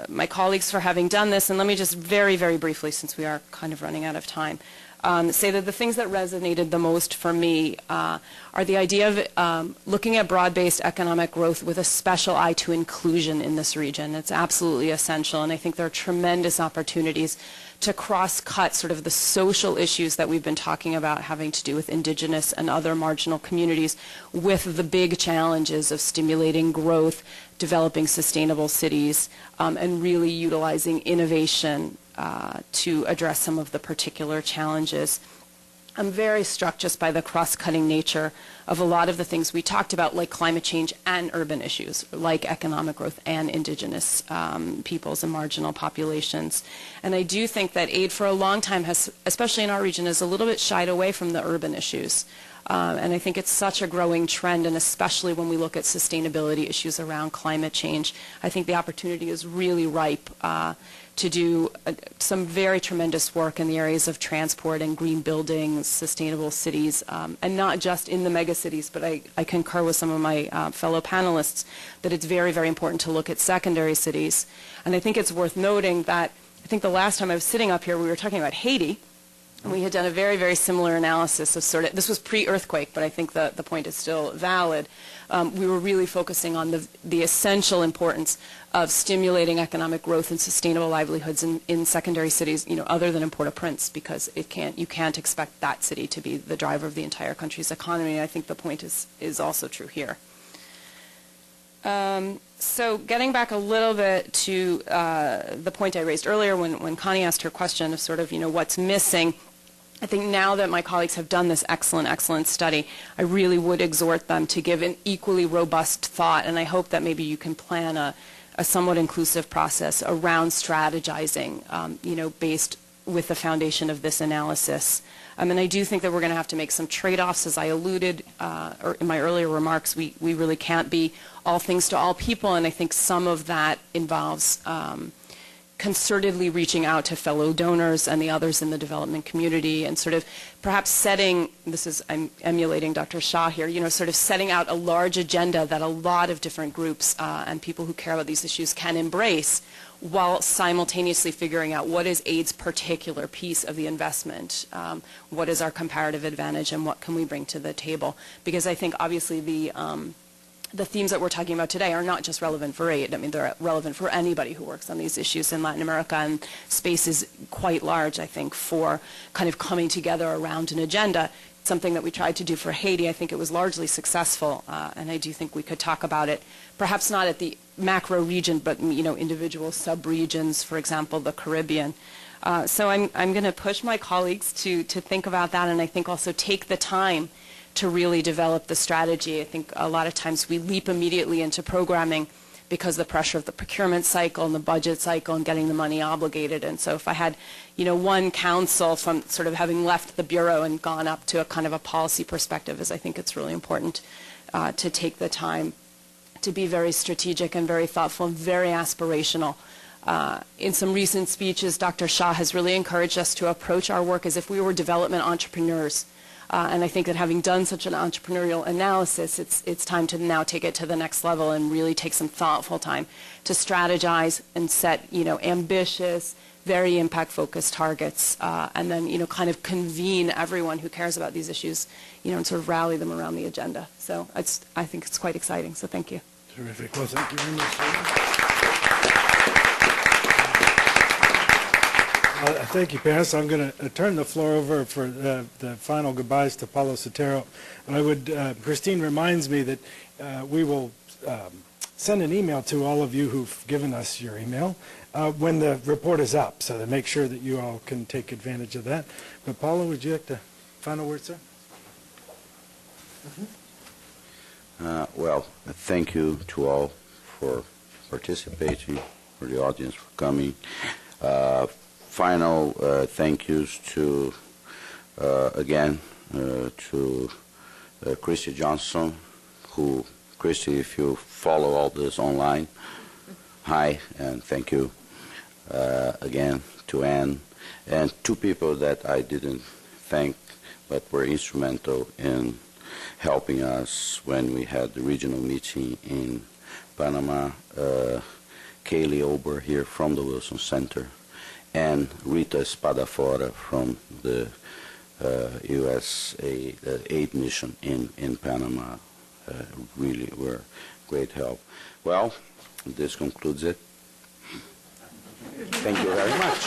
my colleagues for having done this. And let me just very, very briefly, since we are kind of running out of time, say that the things that resonated the most for me are the idea of looking at broad-based economic growth with a special eye to inclusion in this region. It's absolutely essential, and I think there are tremendous opportunities to cross-cut sort of the social issues that we've been talking about having to do with indigenous and other marginal communities with the big challenges of stimulating growth, developing sustainable cities, and really utilizing innovation to address some of the particular challenges. I'm very struck just by the cross-cutting nature of a lot of the things we talked about, like climate change and urban issues, like economic growth and indigenous peoples and marginal populations. And I do think that aid for a long time has, especially in our region, is a little bit shied away from the urban issues. And I think it's such a growing trend, and especially when we look at sustainability issues around climate change, I think the opportunity is really ripe to do some very tremendous work in the areas of transport and green buildings, sustainable cities, and not just in the megacities, but I concur with some of my fellow panelists that it's very, very important to look at secondary cities. And I think it's worth noting that I think the last time I was sitting up here, we were talking about Haiti, and we had done a very, very similar analysis of sort of, this was pre-earthquake, but I think the point is still valid. We were really focusing on the essential importance of stimulating economic growth and sustainable livelihoods in secondary cities, other than in Port-au-Prince, because you can't expect that city to be the driver of the entire country's economy. And I think the point is also true here. So getting back a little bit to the point I raised earlier when Connie asked her question of sort of, what's missing, I think now that my colleagues have done this excellent study, I really would exhort them to give an equally robust thought, and I hope that maybe you can plan a somewhat inclusive process around strategizing, based with the foundation of this analysis. And I do think that we're going to have to make some trade-offs, as I alluded or in my earlier remarks. We really can't be all things to all people, and I think some of that involves concertedly reaching out to fellow donors and the others in the development community, and sort of perhaps setting, I'm emulating Dr. Shah here, sort of setting out a large agenda that a lot of different groups and people who care about these issues can embrace, while simultaneously figuring out what is AID's particular piece of the investment, what is our comparative advantage, and what can we bring to the table. Because I think obviously the themes that we're talking about today are not just relevant for AID. I mean, they're relevant for anybody who works on these issues in Latin America, and space is quite large, I think, for kind of coming together around an agenda. Something that we tried to do for Haiti. I think it was largely successful, and I do think we could talk about it, perhaps not at the macro region, but individual sub-regions, for example, the Caribbean. So I'm going to push my colleagues to think about that, and I think also take the time to really develop the strategy. I think a lot of times we leap immediately into programming because of the pressure of the procurement cycle and the budget cycle and getting the money obligated. And so if I had, one counsel from sort of having left the Bureau and gone up to a kind of a policy perspective, is I think it's really important to take the time to be very strategic and very thoughtful and very aspirational. In some recent speeches, Dr. Shah has really encouraged us to approach our work as if we were development entrepreneurs. And I think that having done such an entrepreneurial analysis, it's time to now take it to the next level and really take some thoughtful time to strategize and set, ambitious, very impact-focused targets, and then, kind of convene everyone who cares about these issues, and sort of rally them around the agenda. So I think it's quite exciting. So thank you. Terrific. Well, thank you very much. Thank you, Panos. I'm going to turn the floor over for the final goodbyes to Paulo Sotero. And Christine reminds me that we will send an email to all of you who've given us your email when the report is up, so to make sure that you all can take advantage of that. But Paulo, would you like the final word, sir? Well, thank you to all for participating, for the audience for coming. Final thank yous to, again, to Christy Johnson, who, Christy, if you follow all this online, hi, and thank you again to Anne, and two people that I didn't thank but were instrumental in helping us when we had the regional meeting in Panama, Kaylee Ober here from the Wilson Center, and Rita Spadafora from the USA aid mission in Panama. Really were great help. Well, this concludes it. Thank you very much.